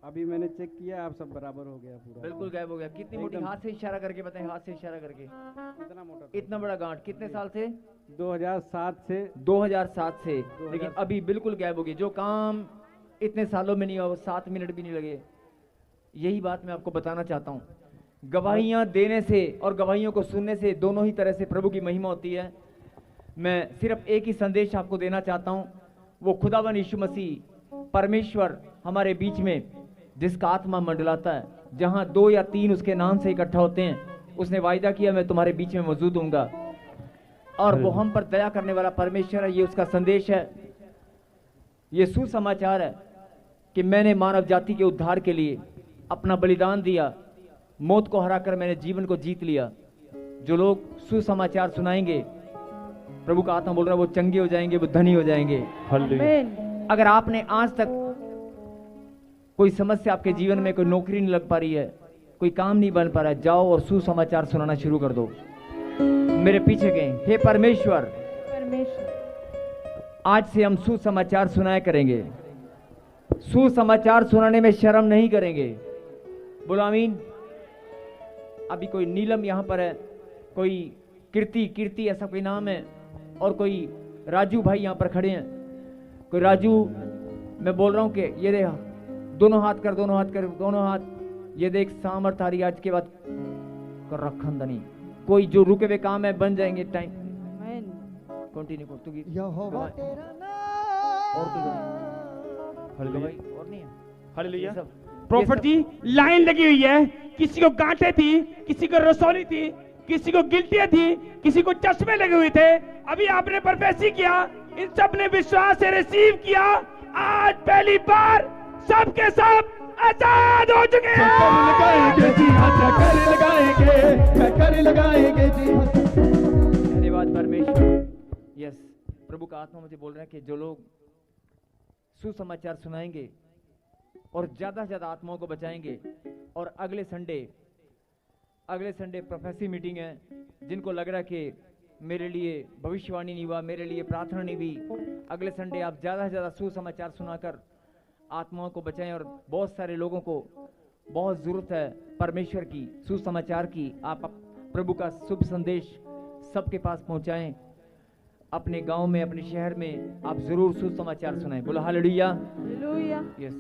अभी मैंने चेक किया, आप सब बराबर हो गया पूरा, बिल्कुल गायब हो गया। कितनी मोटी? हाथ से इशारा करके बताएं, हाथ से इशारा करके। इतना मोटा, इतना बड़ा गांठ कितने साल से? 2007 से। 2007 से, लेकिन अभी बिल्कुल गायब हो गई। जो काम इतने सालों में नहीं हुआ, वो 7 मिनट भी नहीं लगे। यही बात मैं आपको बताना चाहता हूँ। गवाहियां देने से और गवाहियों को सुनने से दोनों ही तरह से प्रभु की महिमा होती है। मैं सिर्फ एक ही संदेश आपको देना चाहता हूँ, वो खुदावन यीशु मसीह परमेश्वर हमारे बीच में, जिसका आत्मा मंडलाता है, जहां 2 या 3 उसके नाम से इकट्ठा होते हैं, उसने वायदा किया मैं तुम्हारे बीच में मौजूद होऊंगा। और वो हम पर दया करने वाला परमेश्वर है। ये उसका संदेश है, ये सुसमाचार है कि मैंने मानव जाति के उद्धार के लिए अपना बलिदान दिया, मौत को हराकर मैंने जीवन को जीत लिया। जो लोग सुसमाचार सुनाएंगे, प्रभु का आत्मा बोल रहा है, वो चंगे हो जाएंगे, वो धनी हो जाएंगे। अगर आपने आज तक कोई समस्या आपके जीवन में, कोई नौकरी नहीं लग पा रही है, कोई काम नहीं बन पा रहा है, जाओ और सुसमाचार सुनाना शुरू कर दो। मेरे पीछे गए, हे परमेश्वर, आज से हम सुसमाचार सुनाया करेंगे, सुसमाचार सुनाने में शर्म नहीं करेंगे। बोलो आमीन। अभी कोई नीलम यहाँ पर है, कोई कीर्ति ऐसा कोई नाम है, और कोई राजू भाई यहाँ पर खड़े हैं। कोई राजू, मैं बोल रहा हूँ कि ये देख, दोनों हाथ कर, दोनों हाथ, ये देख सामर्थ आ रही आज के बाद कर रखन दनी। कोई जो रुके हुए काम है बन जाएंगे। टाइम कंटिन्यू कर तू। यहोवा तेरा नाम। और नहीं है। हालेलुया। प्रॉफिट जी लाइन लगी हुई है, किसी को गांठें थी, किसी को रसौली थी, किसी को गिल्टियां थी, किसी को चश्मे लगे हुए थे। अभी आपने प्रोफेसी किया, इन सब ने विश्वास से रिसीव किया। आज पहली बार सबके सब आजाद हो चुके हैं। चक्कर लगाएंगे जी हाँ, चक्कर लगाएंगे, चक्कर लगाएंगे जी हाँ। धन्यवाद परमेश्वर। यस, प्रभु का आत्मा मुझे बोल रहा है कि जो लोग सुसमाचार सुनाएंगे और ज्यादा से ज्यादा आत्माओं को बचाएंगे, और अगले संडे प्रोफेसी मीटिंग है, जिनको लग रहा है कि मेरे लिए भविष्यवाणी नहीं हुआ, मेरे लिए प्रार्थना नहीं हुई, अगले संडे आप ज्यादा से ज्यादा सुसमाचार सुनाकर आत्माओं को बचाएं। और बहुत सारे लोगों को बहुत जरूरत है परमेश्वर की, सुसमाचार की। आप प्रभु का शुभ संदेश सबके पास पहुंचाएं। अपने गांव में, अपने शहर में आप जरूर सुसमाचार सुनाएं। बोलो हालेलुया। यस।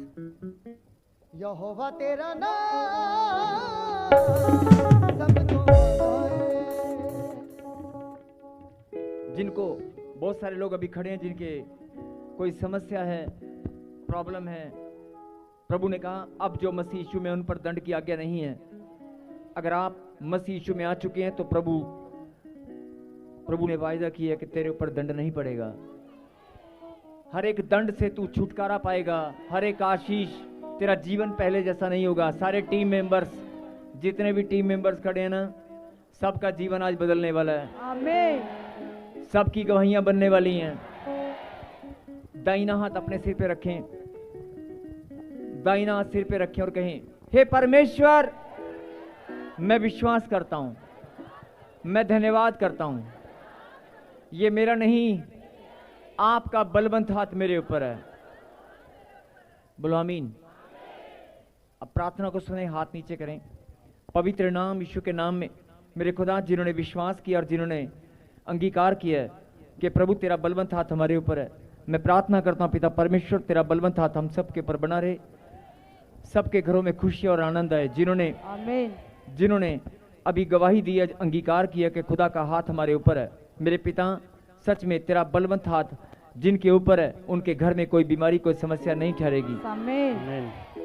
यहोवा तेरा नाम सबको गाए। जिनको बहुत सारे लोग अभी खड़े हैं, जिनके कोई समस्या है, प्रॉब्लम है, प्रभु ने कहा अब जो मसीह यीशु में उन पर दंड की आज्ञा नहीं है। अगर आप मसीह यीशु में आ चुके हैं तो प्रभु ने वायदा किया कि तेरे ऊपर दंड नहीं पड़ेगा। हर एक दंड से तू छुटकारा पाएगा, हर एक आशीष, तेरा जीवन पहले जैसा नहीं होगा। सारे टीम मेंबर्स, जितने भी टीम मेंबर्स खड़े हैं ना, सबका जीवन आज बदलने वाला है। आमीन। सबकी गवाहियां बनने वाली हैं। दाहिना हाथ अपने सिर पे रखें, दाहिना हाथ सिर पे रखें और कहें, हे परमेश्वर, मैं विश्वास करता हूं, मैं धन्यवाद करता हूं, ये मेरा नहीं, आपका बलवंत हाथ मेरे ऊपर है। बोलो आमीन। अब प्रार्थना को सुने, हाथ नीचे करें। पवित्र नाम यीशु के नाम में मेरे खुदा, जिन्होंने विश्वास किया और जिन्होंने अंगीकार किया है कि प्रभु तेरा बलवंत हाथ हमारे ऊपर है, मैं प्रार्थना करता हूं पिता परमेश्वर, तेरा बलवंत हाथ हम सबके ऊपर बना रहे, सबके घरों में खुशी और आनंद आए। जिन्होंने अभी गवाही दी है, अंगीकार किया कि खुदा का हाथ हमारे ऊपर है, मेरे पिता सच में तेरा बलवंत हाथ जिनके ऊपर है, उनके घर में कोई बीमारी, कोई समस्या नहीं ठहरेगी।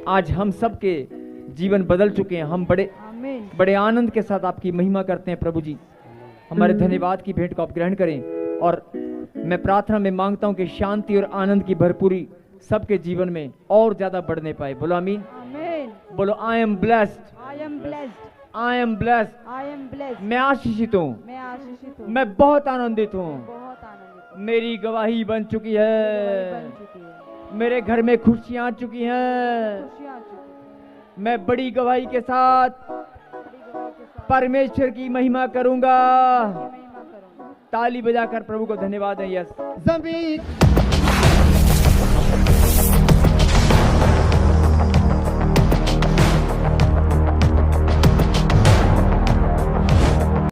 आज हम सबके जीवन बदल चुके हैं। हम बड़े आनंद के साथ आपकी महिमा करते हैं प्रभु जी। हमारे धन्यवाद की भेंट को आप ग्रहण करें और मैं प्रार्थना में मांगता हूं कि शांति और आनंद की भरपूरी सबके जीवन में और ज्यादा बढ़ने पाए। बोलो आमीन। बोलो I am blessed, I am blessed, मैं आशीषित हूँ, मैं बहुत आनंदित हूँ, मेरी गवाही बन चुकी है, मेरे घर में खुशियां आ चुकी हैं, मैं बड़ी गवाही के साथ परमेश्वर की महिमा करूंगा। ताली बजाकर प्रभु को धन्यवाद है। यस जमीन